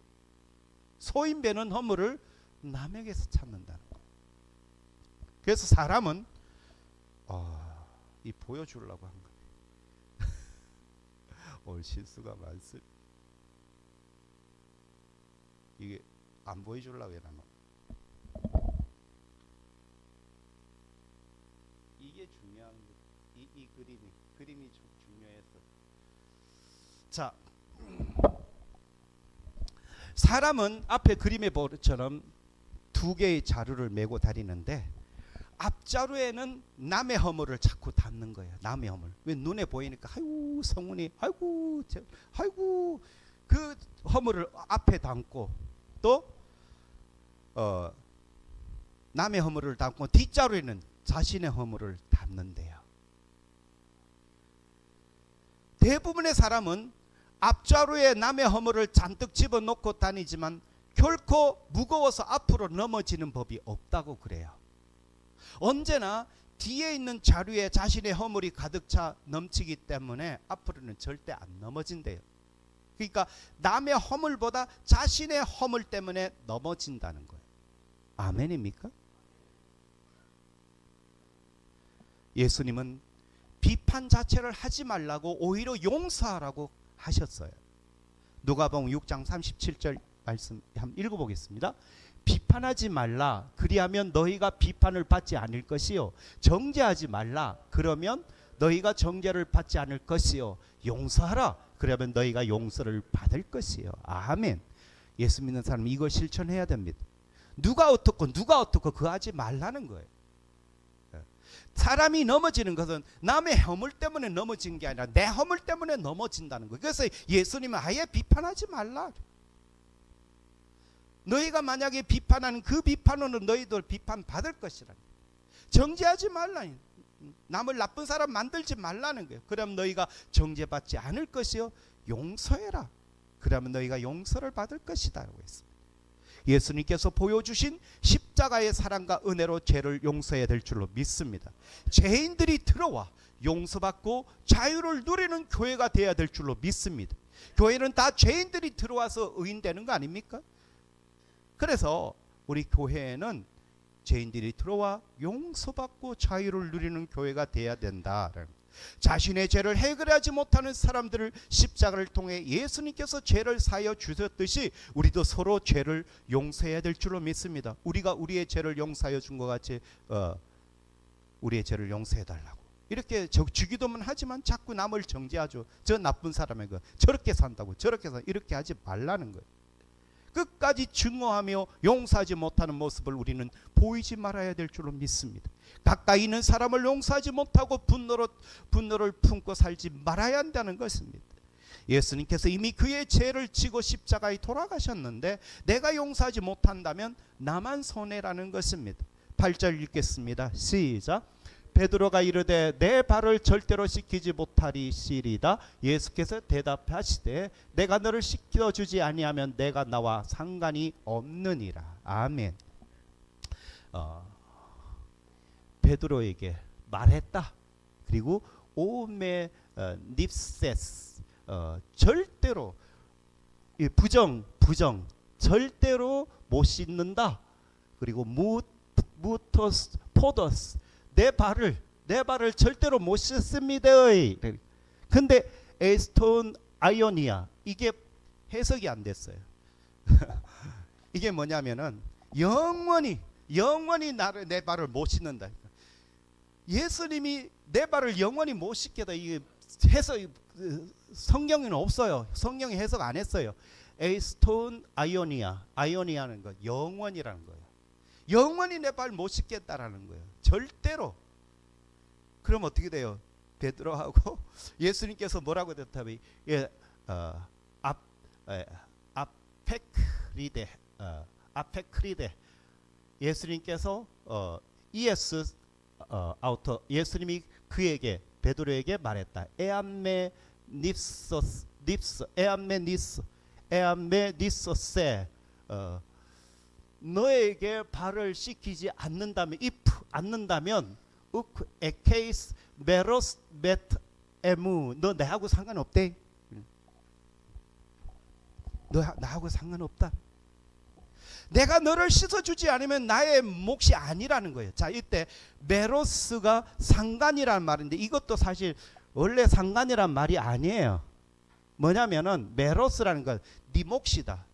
소인배는 허물을 남에게서 찾는다는 거예요. 그래서 사람은 이 보여주려고 한 거예요. 오늘 실수가 많습니다. 이게 안 보여주려고 해나 이게 중요한 이 그림이 좀 중요해서. 자, 사람은 앞에 그림에 보처럼 두 개의 자루를 메고 다니는데 앞자루에는 남의 허물을 자꾸 담는 거예요. 남의 허물. 왜 눈에 보이니까 아이고 성훈이 아이고 그 허물을 앞에 담고 또 남의 허물을 담고 뒷자루에는 자신의 허물을 담는데요. 대부분의 사람은 앞자루에 남의 허물을 잔뜩 집어넣고 다니지만 결코 무거워서 앞으로 넘어지는 법이 없다고 그래요. 언제나 뒤에 있는 자루에 자신의 허물이 가득 차 넘치기 때문에 앞으로는 절대 안 넘어진대요. 그러니까 남의 허물보다 자신의 허물 때문에 넘어진다는 거예요. 아멘입니까? 예수님은 비판 자체를 하지 말라고 오히려 용서하라고 하셨어요. 누가복음 6장 37절 말씀 한번 읽어보겠습니다. 비판하지 말라 그리하면 너희가 비판을 받지 않을 것이요 정죄하지 말라 그러면 너희가 정죄를 받지 않을 것이요 용서하라 그러면 너희가 용서를 받을 것이요. 아멘. 예수 믿는 사람은 이걸 실천해야 됩니다. 누가 어떻고 그거 하지 말라는 거예요. 사람이 넘어지는 것은 남의 허물 때문에 넘어진 게 아니라 내 허물 때문에 넘어진다는 거예요. 그래서 예수님은 아예 비판하지 말라. 너희가 만약에 비판하는 그 비판으로 너희들 비판받을 것이라. 정죄하지 말라. 남을 나쁜 사람 만들지 말라는 거예요. 그러면 너희가 정죄받지 않을 것이요 용서해라. 그러면 너희가 용서를 받을 것이다 라고 했습니다. 예수님께서 보여주신 십자가의 사랑과 은혜로 죄를 용서해야 될 줄로 믿습니다. 죄인들이 들어와 용서받고 자유를 누리는 교회가 되어야 될 줄로 믿습니다. 교회는 다 죄인들이 들어와서 의인되는 거 아닙니까? 그래서 우리 교회에는 죄인들이 들어와 용서받고 자유를 누리는 교회가 되어야 된다. 자신의 죄를 해결하지 못하는 사람들을 십자가를 통해 예수님께서 죄를 사하여 주셨듯이 우리도 서로 죄를 용서해야 될 줄로 믿습니다. 우리가 우리의 죄를 용서하여 준 것 같이 우리의 죄를 용서해 달라고 이렇게 주기도만 하지만 자꾸 남을 정죄하죠. 저 나쁜 사람의 저렇게 산다고 저렇게 산 이렇게 하지 말라는 거예요. 끝까지 증오하며 용서하지 못하는 모습을 우리는 보이지 말아야 될 줄로 믿습니다. 가까이 있는 사람을 용서하지 못하고 분노를 품고 살지 말아야 한다는 것입니다. 예수님께서 이미 그의 죄를 지고 십자가에 돌아가셨는데 내가 용서하지 못한다면 나만 손해라는 것입니다. 8절 읽겠습니다. 시작. 베드로가 이르되 내 발을 절대로 씻기지 못하리시리다. 예수께서 대답하시되 내가 너를 씻겨주지 아니하면 내가 나와 상관이 없느니라. 아멘. 베드로에게 말했다. 그리고 오메 닙세스 절대로 부정 절대로 못 씻는다. 그리고 무토스 포더스 내 발을 절대로 못 씻습니다. 근데 에스톤 아이오니아 이게 해석이 안 됐어요. 이게 뭐냐면은 영원히 내 발을 못 씻는다. 예수님이 내 발을 영원히 못 씻겠다. 이게 해석 성경에는 없어요. 성경이 해석 안 했어요. 에스톤 아이오니아는 거 영원이라는 거예요. 영원히 내 발 못 씻겠다라는 거예요. 절대로. 그럼 어떻게 돼요? 베드로하고 예수님께서 뭐라고 대답해? 아페크리데 예수님께서 이에스 아우터 예수님이 그에게 베드로에게 말했다. 에암메 닙스 에암메 니소세 너에게 발을 씻기지 않는다면 if 않는다면 우크 에케이스 메로스 메트 에무 너 내하고 상관없대. 너 나하고 상관없다. 내가 너를 씻어주지 않으면 나의 몫이 아니라는 거예요. 자, 이때 메로스가 상관이라는 말인데 이것도 사실 원래 상관이란 말이 아니에요. 뭐냐면은 메로스라는 건 네 몫이다.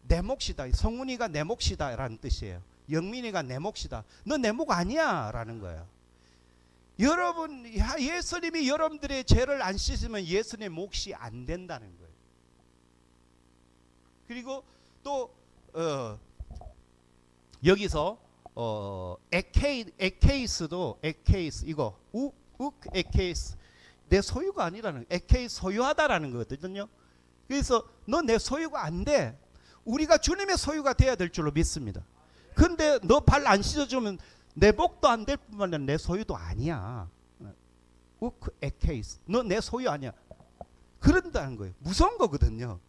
내 몫이다. 성훈이가 내 몫이다 라는 뜻이에요. 영민이가 내 몫이다. 너 내 몫 아니야 라는 거예요. 여러분, 예수님이 여러분들의 죄를 안 씻으면 예수님의 몫이 안 된다는 거예요. 그리고 또 여기서 에케이스도 에케이스 이거 에케이스 내 소유가 아니라는 에케이스 소유하다라는 거거든요. 그래서 너 내 소유가 안 돼. 우리가 주님의 소유가 돼야 될 줄로 믿습니다. 근데 너 발 안 씻어주면 내 복도 안 될 뿐만 아니라 내 소유도 아니야. 에케이스 너 내 소유 아니야. 그런다는 거예요. 무서운 거거든요.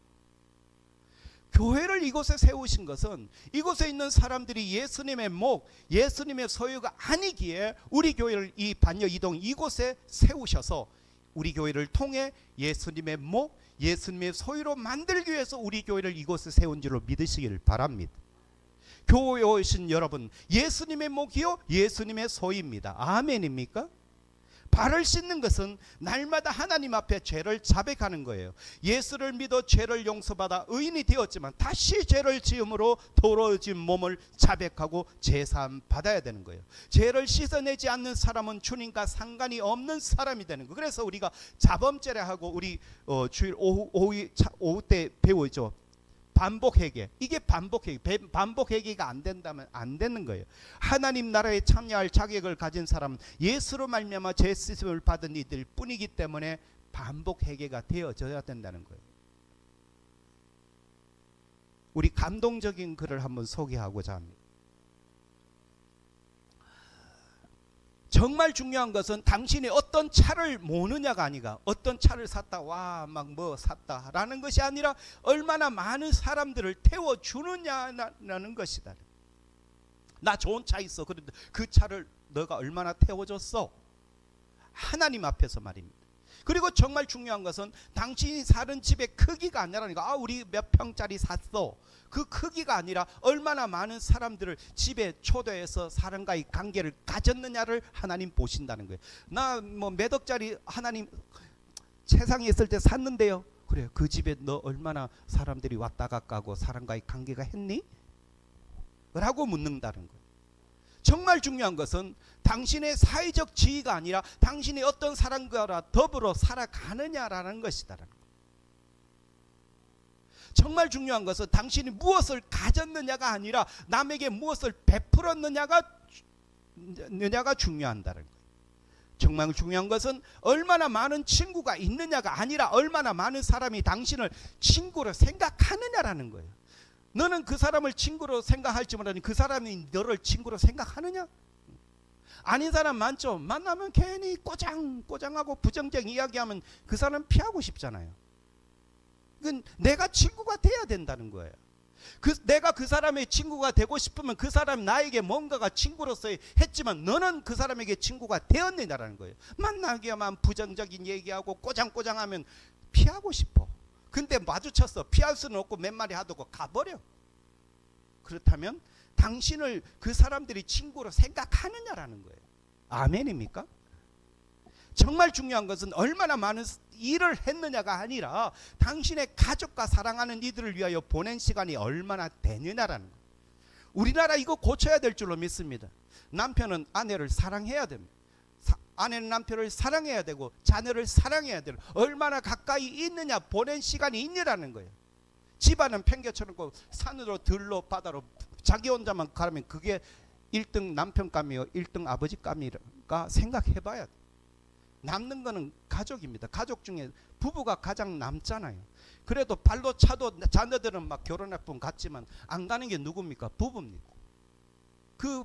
교회를 이곳에 세우신 것은 이곳에 있는 사람들이 예수님의 목, 예수님의 소유가 아니기에 우리 교회를 이 반여 이동 이곳에 세우셔서 우리 교회를 통해 예수님의 목, 예수님의 소유로 만들기 위해서 우리 교회를 이곳에 세운 줄로 믿으시길 바랍니다. 교회에 오신 여러분, 예수님의 목이요 예수님의 소유입니다. 아멘입니까? 발을 씻는 것은 날마다 하나님 앞에 죄를 자백하는 거예요. 예수를 믿어 죄를 용서받아 의인이 되었지만 다시 죄를 지음으로 더러워진 몸을 자백하고 제사함 받아야 되는 거예요. 죄를 씻어내지 않는 사람은 주님과 상관이 없는 사람이 되는 거예요. 그래서 우리가 자범죄라하고 우리 주일 오후 때 배우죠. 반복회개. 이게 반복회개가 안 된다면 안 되는 거예요. 하나님 나라에 참여할 자격을 가진 사람은 예수로 말미암아 죄 씻음을 받은 이들 뿐이기 때문에 반복회개가 되어져야 된다는 거예요. 우리 감동적인 글을 한번 소개하고자 합니다. 정말 중요한 것은 당신이 어떤 차를 모느냐가 아니라 어떤 차를 샀다 와 막 뭐 샀다라는 것이 아니라 얼마나 많은 사람들을 태워주느냐라는 것이다. 나 좋은 차 있어. 그런데 그 차를 너가 얼마나 태워줬어? 하나님 앞에서 말입니다. 그리고 정말 중요한 것은 당신이 사는 집의 크기가 아니라니까. 우리 몇 평짜리 샀어. 그 크기가 아니라 얼마나 많은 사람들을 집에 초대해서 사람과의 관계를 가졌느냐를 하나님 보신다는 거예요. 나 뭐 몇 억짜리 하나님 세상에 있을 때 샀는데요. 그래, 그 집에 너 얼마나 사람들이 왔다 갔다 하고 사람과의 관계가 했니? 라고 묻는다는 거예요. 정말 중요한 것은 당신의 사회적 지위가 아니라 당신이 어떤 사람과 더불어 살아가느냐라는 것이다. 정말 중요한 것은 당신이 무엇을 가졌느냐가 아니라 남에게 무엇을 베풀었느냐가 중요한다는 거예요. 정말 중요한 것은 얼마나 많은 친구가 있느냐가 아니라 얼마나 많은 사람이 당신을 친구로 생각하느냐라는 거예요. 너는 그 사람을 친구로 생각할지 모르니 그 사람이 너를 친구로 생각하느냐? 아닌 사람 많죠. 만나면 괜히 꼬장하고 부정적 이야기하면 그 사람 피하고 싶잖아요. 그건 내가 친구가 돼야 된다는 거예요. 내가 그 사람의 친구가 되고 싶으면 그 사람 나에게 뭔가가 친구로서 했지만 너는 그 사람에게 친구가 되었느냐라는 거예요. 만나기만 부정적인 얘기하고 꼬장하면 피하고 싶어. 근데 마주쳤어. 피할 수는 없고 몇 마디 하고 가버려. 그렇다면 당신을 그 사람들이 친구로 생각하느냐라는 거예요. 아멘입니까? 정말 중요한 것은 얼마나 많은 일을 했느냐가 아니라 당신의 가족과 사랑하는 이들을 위하여 보낸 시간이 얼마나 되느냐라는 거예요. 우리나라 이거 고쳐야 될 줄로 믿습니다. 남편은 아내를 사랑해야 됩니다. 아내는 남편을 사랑해야 되고 자녀를 사랑해야 되고 얼마나 가까이 있느냐 보낸 시간이 있느냐는 거예요. 집안은 팽개쳐놓고 산으로 들로 바다로 자기 혼자만 가면 그게 1등 남편감이요 1등 아버지감이가 생각해봐야 돼. 남는 거는 가족입니다. 가족 중에 부부가 가장 남잖아요. 그래도 발로 차도 자녀들은 막 결혼할 분 같지만 안 가는 게 누굽니까? 부부입니다. 그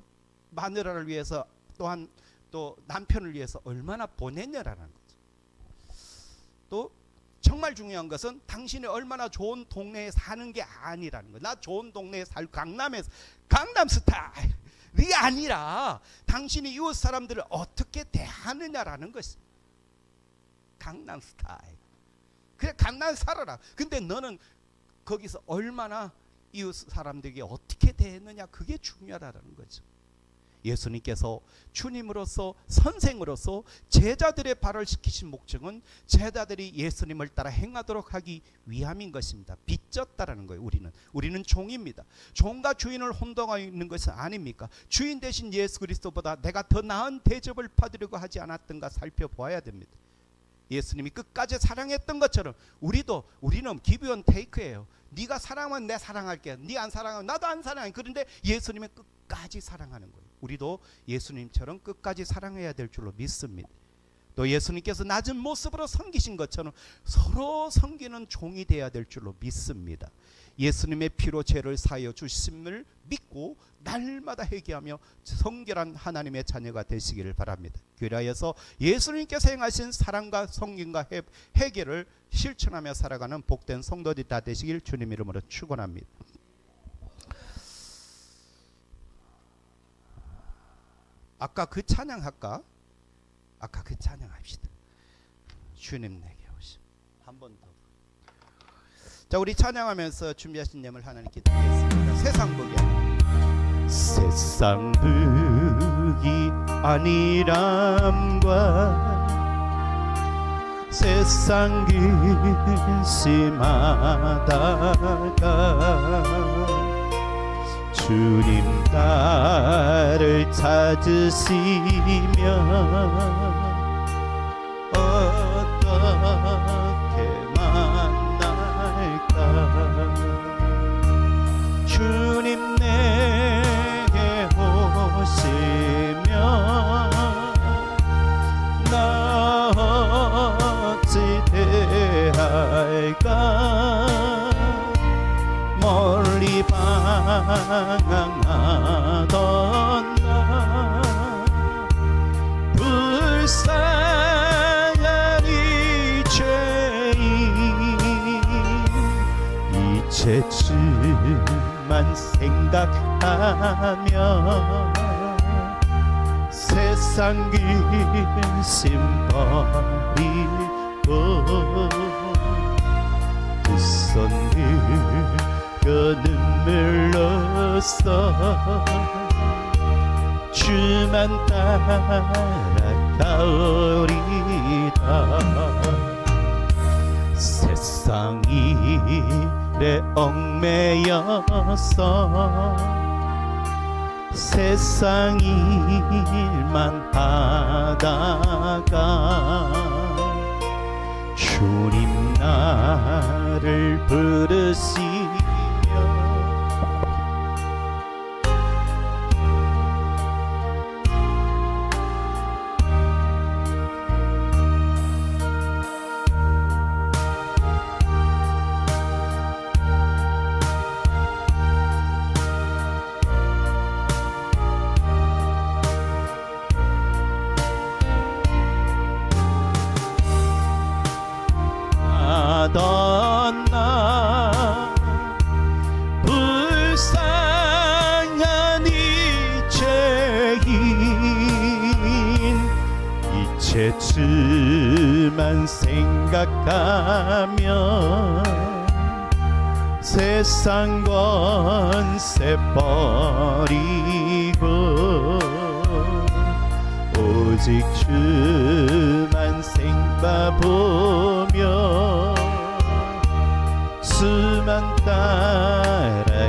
마누라를 위해서 또한 또 남편을 위해서 얼마나 보냈냐라는 거죠. 또 정말 중요한 것은 당신이 얼마나 좋은 동네에 사는 게 아니라는 거예요. 나 좋은 동네에 살고 강남에서 강남 스타일이 아니라 당신이 이웃 사람들을 어떻게 대하느냐라는 것이 강남 스타일. 그래 강남 살아라. 근데 너는 거기서 얼마나 이웃 사람들에게 어떻게 대했느냐, 그게 중요하다는 거죠. 예수님께서 주님으로서 선생으로서 제자들의 발을 씻기신 목적은 제자들이 예수님을 따라 행하도록 하기 위함인 것입니다. 빚졌다라는 거예요. 우리는 종입니다. 종과 주인을 혼동하고 있는 것은 아닙니까? 주인 대신 예수 그리스도보다 내가 더 나은 대접을 받으려고 하지 않았던가 살펴보아야 됩니다. 예수님이 끝까지 사랑했던 것처럼 우리는 give and take예요. 네가 사랑하면 내 사랑할게, 네 안 사랑하면 나도 안 사랑해. 그런데 예수님은 끝까지 사랑하는 거예요. 우리도 예수님처럼 끝까지 사랑해야 될 줄로 믿습니다. 또 예수님께서 낮은 모습으로 섬기신 것처럼 서로 섬기는 종이 되어야 될 줄로 믿습니다. 예수님의 피로 죄를 사하여 주심을 믿고 날마다 회개하며 성결한 하나님의 자녀가 되시기를 바랍니다. 그리하여서 예수님께서 행하신 사랑과 섬김과 회개를 실천하며 살아가는 복된 성도들이 다 되시길 주님 이름으로 축원합니다. 아까 그 찬양할까? 아까 그 찬양합시다. 주님 내게 오심. 한 번 더. 자, 우리 찬양하면서 준비하신 예물 하나님께 드리겠습니다. 세상 복이 아니라 세상 복이 아니람과 세상 근심하다가 주님 나를 찾으시면 어떻게 만날까? 주님 내게 오시면 나 어찌 대할까? 멀리 방황하던 나 불쌍한 이 죄인 이제쯤만 생각하면 세상 근심 버리고 두 손을 눈물로써 주만 따라가오리다. 세상 일에 얽매여서 세상 일만 하다가 주님 나를 부르시 하던 나 불쌍한 이 죄인 이제쯤만 생각하면 세상 권세 버리고 오직 주만 생바보며 수만 따라가오리다.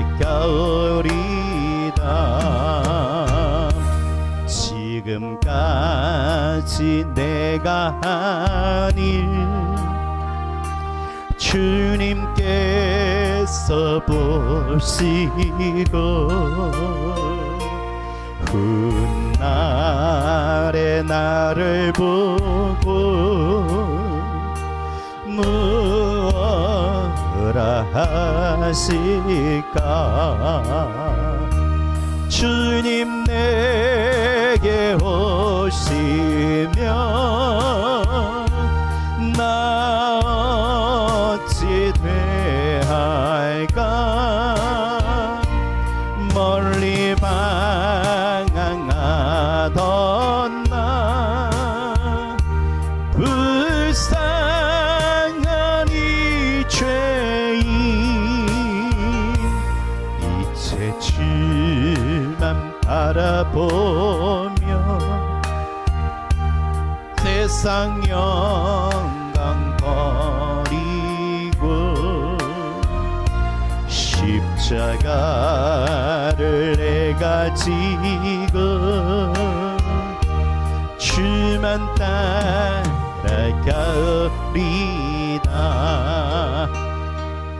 지금까지 내가 한 일 주님께서 보시고 훗날에 나를 보고 무엇라 하실까? 주님 내게 오시면 나 하던 나 불쌍한 이 죄인 이제 주만 바라보며 세상 영광 버리고 십자가를 내가 지고 주만 따라가리다.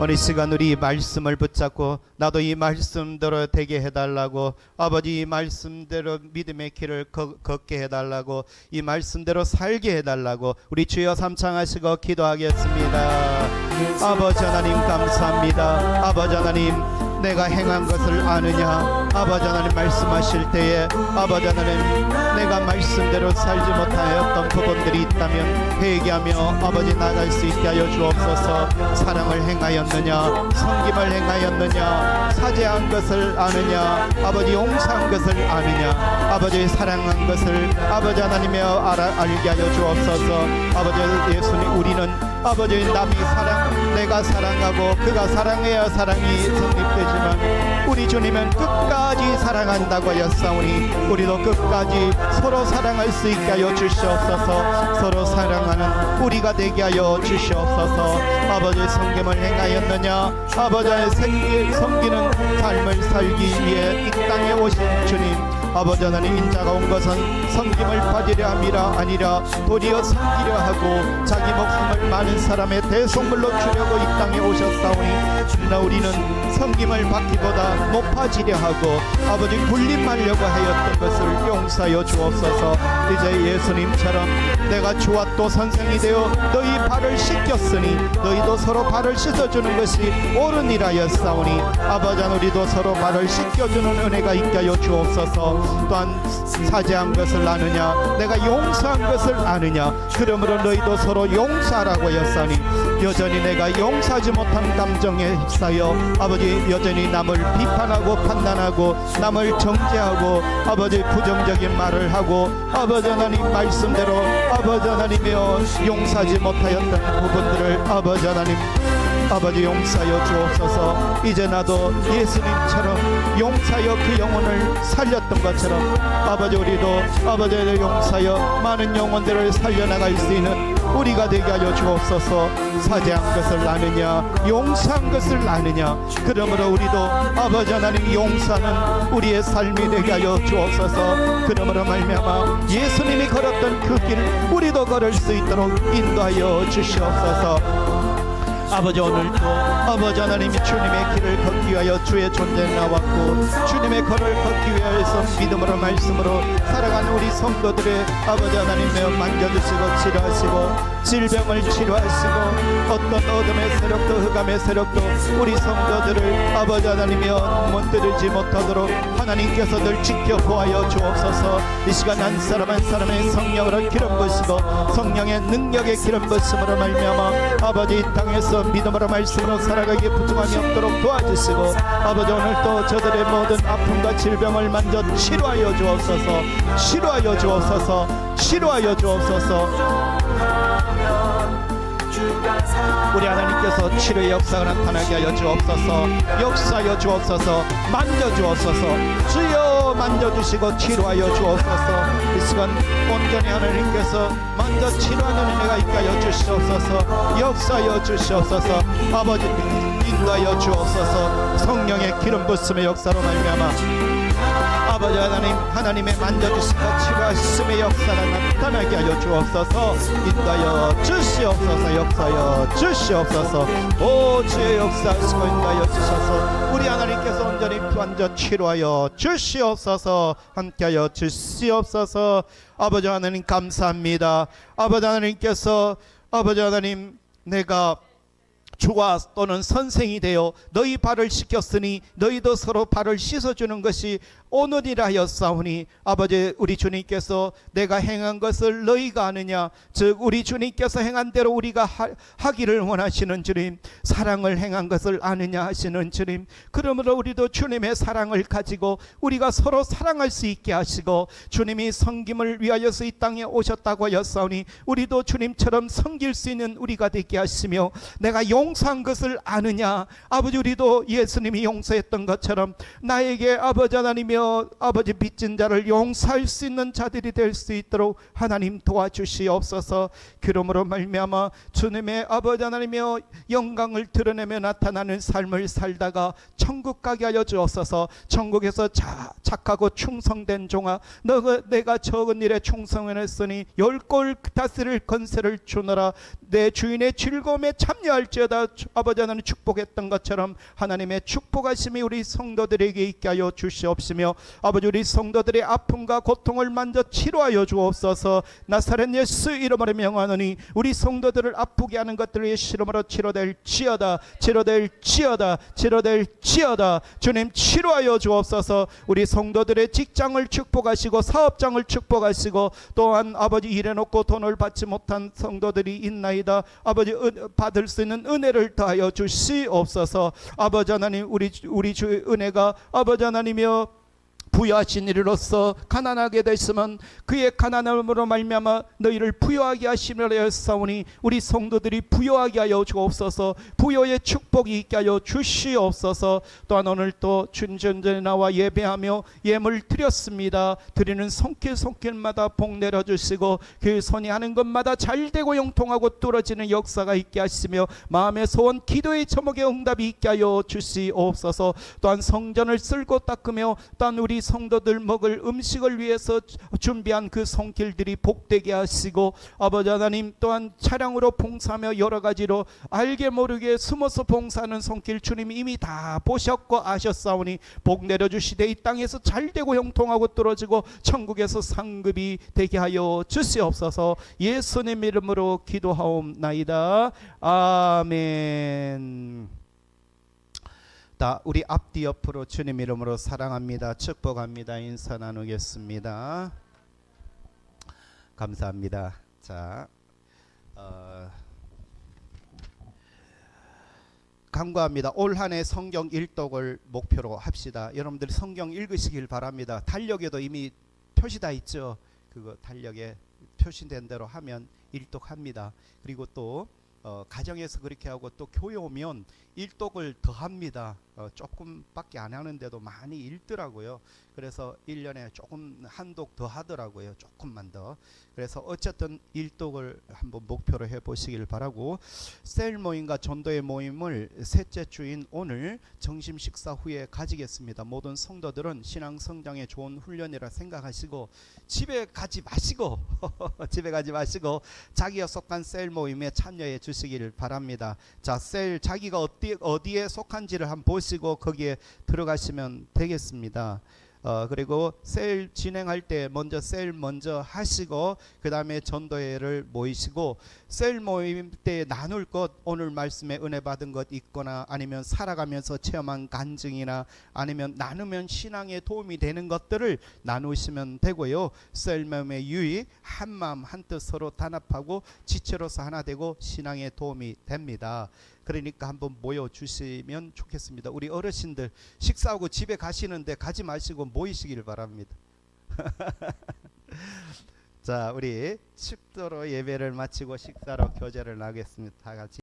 오늘 시간 우리 말씀을 붙잡고 나도 이 말씀대로 되게 해달라고, 아버지 이 말씀대로 믿음의 길을 걷게 해달라고, 이 말씀대로 살게 해달라고 우리 주여 삼창하시고 기도하겠습니다. 아버지 하나님 감사합니다. 아버지 하나님 내가 행한 것을 아느냐. 아버지 하나님 말씀하실 때에 아버지 하나님 내가 말씀대로 살지 못하였던 부분들이 있다면 회개하며 아버지 나갈 수 있게 하여 주옵소서. 사랑을 행하였느냐, 섬김을 행하였느냐, 사죄한 것을 아느냐, 아버지 용서한 것을 아느냐, 아버지 사랑한 것을 아버지 하나님의 알게 하여 주옵소서. 아버지 예수님 우리는 아버지 남이 내가 사랑하고 그가 사랑해야 사랑이 성립되지만 우리 주님은 끝까지 사랑한다고 하였사오니 우리도 끝까지 서로 사랑할 수 있게 하여 주시옵소서. 서로 사랑하는 우리가 되게 하여 주시옵소서. 아버지 섬김을 행하였느냐, 아버지의 섬기는 삶을 살기 위해 이 땅에 오신 주님, 아버지 하나님 인자가 온 것은 섬김을 받으려 함이라 아니라 도리어 섬기려 하고 자기 목숨을 많은 사람의 대속물로 주려고 이 땅에 오셨사오니, 그러나 우리는 섬김을 받기보다 높아지려 하고 아버지 군림하려고 하였던 것을 용서하여 주옵소서. 이제 예수님처럼 내가 주와 또 선생이 되어 너희 발을 씻겼으니 너희도 서로 발을 씻어주는 것이 옳으니라 하였사오니, 아버지 우리도 서로 발을 씻겨주는 은혜가 있게 하여 주옵소서. 또한 사죄한 것을 아느냐, 내가 용서한 것을 아느냐, 그러므로 너희도 서로 용서하라고 하였사니 여전히 내가 용서하지 못한 감정에 휩싸여 아버지 여전히 남을 비판하고 판단하고 남을 정죄하고 아버지 부정적인 말을 하고 아버지 하나님 말씀대로 아버지 하나님이여 용서하지 못하였던 부분들을 아버지 하나님 아버지 용서하여 주옵소서. 이제 나도 예수님처럼 용서하여 그 영혼을 살렸던 것처럼 아버지 우리도 아버지를 용서하여 많은 영혼들을 살려나갈 수 있는 우리가 되게 하여 주옵소서. 사죄한 것을 아느냐, 용서한 것을 아느냐, 그러므로 우리도 아버지 하나님 용서하는 우리의 삶이 되게 하여 주옵소서. 그러므로 말미암아 예수님이 걸었던 그 길 우리도 걸을 수 있도록 인도하여 주시옵소서. 아버지 오늘도 아버지 하나님이 주님의 길을 걷기 위하여 주의 존재에 나왔고 주님의 걸을 걷기 위하여서 믿음으로 말씀으로 살아가는 우리 성도들의 아버지 하나님의 만져주시고 치료하시고 질병을 치료하시고 어떤 어둠의 세력도 흑암의 세력도 우리 성도들을 아버지 하나님이여 문들이지 못하도록 하나님께서 늘 지켜보아여 주옵소서. 이 시간 한 사람 한 사람의 성령으로 기름 부으시고 성령의 능력의 기름 부으심으로 말미암아 아버지 이 땅에서 믿음으로 말씀으로 살아가기에 부족함이 없도록 도와주시고 아버지 오늘도 저들의 모든 아픔과 질병을 만져 치료하여 주옵소서. 치료하여 주옵소서. 치료하여 주옵소서. 우리 하나님께서 치료의 역사가 나타나게 하여 주옵소서. 역사하여 주옵소서. 만져주옵소서. 주여 만져주시고 치료하여 주옵소서. 이 시간 온전히 하나님께서 만져 치료하는 은혜가 있게 하여 주시옵소서. 역사하여 주시옵소서. 아버지 인도하여 주옵소서. 성령의 기름 부으심의 역사로 말미암아 아버지 하나님 하나님의 만져주시고 치료하심의 역사가 나타나게 하여 주옵소서. 인도하여 주시옵소서. 역사하여 주시옵소서. 오 주의 역사하시고 인도하여 주셔서 우리 하나님께서 온전히 만져 치료하여 주시옵소서. 함께하여 주시옵소서. 아버지 하나님 감사합니다. 아버지 하나님께서 아버지 하나님 내가 주가 또는 선생이 되어 너희 발을 씻겼으니 너희도 서로 발을 씻어주는 것이 오늘이라 하였사오니 아버지 우리 주님께서 내가 행한 것을 너희가 아느냐 즉 우리 주님께서 행한 대로 우리가 하기를 원하시는 주님 사랑을 행한 것을 아느냐 하시는 주님 그러므로 우리도 주님의 사랑을 가지고 우리가 서로 사랑할 수 있게 하시고 주님이 섬김을 위하여서 이 땅에 오셨다고 하였사오니 우리도 주님처럼 섬길 수 있는 우리가 되게 하시며 내가 용서한 것을 아느냐 아버지 우리도 예수님이 용서했던 것처럼 나에게 아버지 하나님이여 아버지 빚진 자를 용서할 수 있는 자들이 될 수 있도록 하나님 도와주시옵소서. 그러므로 말미암아 주님의 아버지 하나님이여 영광을 드러내며 나타나는 삶을 살다가 천국 가게 하여 주옵소서. 천국에서 착하고 충성된 종아 내가 적은 일에 충성했으니 열골 다스릴 건세를 주노라. 내 주인의 즐거움에 참여할지어다. 아버지 하나님 축복했던 것처럼 하나님의 축복하심이 우리 성도들에게 있게 하여 주시옵시며 아버지 우리 성도들의 아픔과 고통을 만져 치료하여 주옵소서. 나사렛 예수 이름으로 명하노니 우리 성도들을 아프게 하는 것들을 예수 이름으로 치료될지어다. 주님 치료하여 주옵소서. 우리 성도들의 직장을 축복하시고 사업장을 축복하시고 또한 아버지 일해놓고 돈을 받지 못한 성도들이 있나이다. 아버지 받을 수 있는 은혜를 더하여 주시옵소서. 아버지 하나님 우리 주의 은혜가 아버지 하나님이여 부여하신 이로써 가난하게 됐으면 그의 가난함으로 말미암아 너희를 부여하게 하시려 하였사오니 우리 성도들이 부여하게 하여 주옵소서. 부여의 축복이 있게 하여 주시옵소서. 또한 오늘 또 주전전에 나와 예배하며 예물 드렸습니다. 드리는 손길마다 복 내려주시고 그 손이 하는 것마다 잘되고 영통하고 뚫어지는 역사가 있게 하시며 마음의 소원 기도의 제목의 응답이 있게 하여 주시옵소서. 또한 성전을 쓸고 닦으며 또한 우리 성도들 먹을 음식을 위해서 준비한 그 손길들이 복되게 하시고 아버지 하나님 또한 차량으로 봉사하며 여러 가지로 알게 모르게 숨어서 봉사하는 손길 주님이 이미 다 보셨고 아셨사오니 복 내려주시되 이 땅에서 잘되고 형통하고 뚫어지고 천국에서 상급이 되게 하여 주시옵소서. 예수님 이름으로 기도하옵나이다. 아멘. 우리 앞뒤 옆으로 주님 이름으로 사랑합니다. 축복합니다. 인사 나누겠습니다. 감사합니다. 자, 간구합니다. 올 한 해 성경 일독을 목표로 합시다. 여러분들 성경 읽으시길 바랍니다. 달력에도 이미 표시다 있죠. 그거 달력에 표시된 대로 하면 일독합니다. 그리고 또 가정에서 그렇게 하고 또 교회 오면 일독을 더 합니다. 조금밖에 안 하는데도 많이 읽더라고요. 그래서 1년에 조금 한독 더 하더라고요. 조금만 더. 그래서 어쨌든 일독을 한번 목표로 해보시길 바라고 셀 모임과 전도의 모임을 셋째 주인 오늘 점심 식사 후에 가지겠습니다. 모든 성도들은 신앙 성장에 좋은 훈련이라 생각하시고 집에 가지 마시고 자기가 속한 셀 모임에 참여해 주시길 바랍니다. 자, 셀 자기가 어디에 속한지를 한번 보시고 거기에 들어가시면 되겠습니다. 그리고 셀 진행할 때 먼저 셀 먼저 하시고 그 다음에 전도회를 모이시고 셀 모임 때 나눌 것 오늘 말씀에 은혜 받은 것 있거나 아니면 살아가면서 체험한 간증이나 아니면 나누면 신앙에 도움이 되는 것들을 나누시면 되고요. 셀 모임의 유익 한마음 한뜻 서로 단합하고 지체로서 하나 되고 신앙에 도움이 됩니다. 그러니까 한번 모여주시면 좋겠습니다. 우리 어르신들 식사하고 집에 가시는데 가지 마시고 모이시길 바랍니다. 자, 우리 축도로 예배를 마치고 식사로 교제를 나겠습니다. 다 같이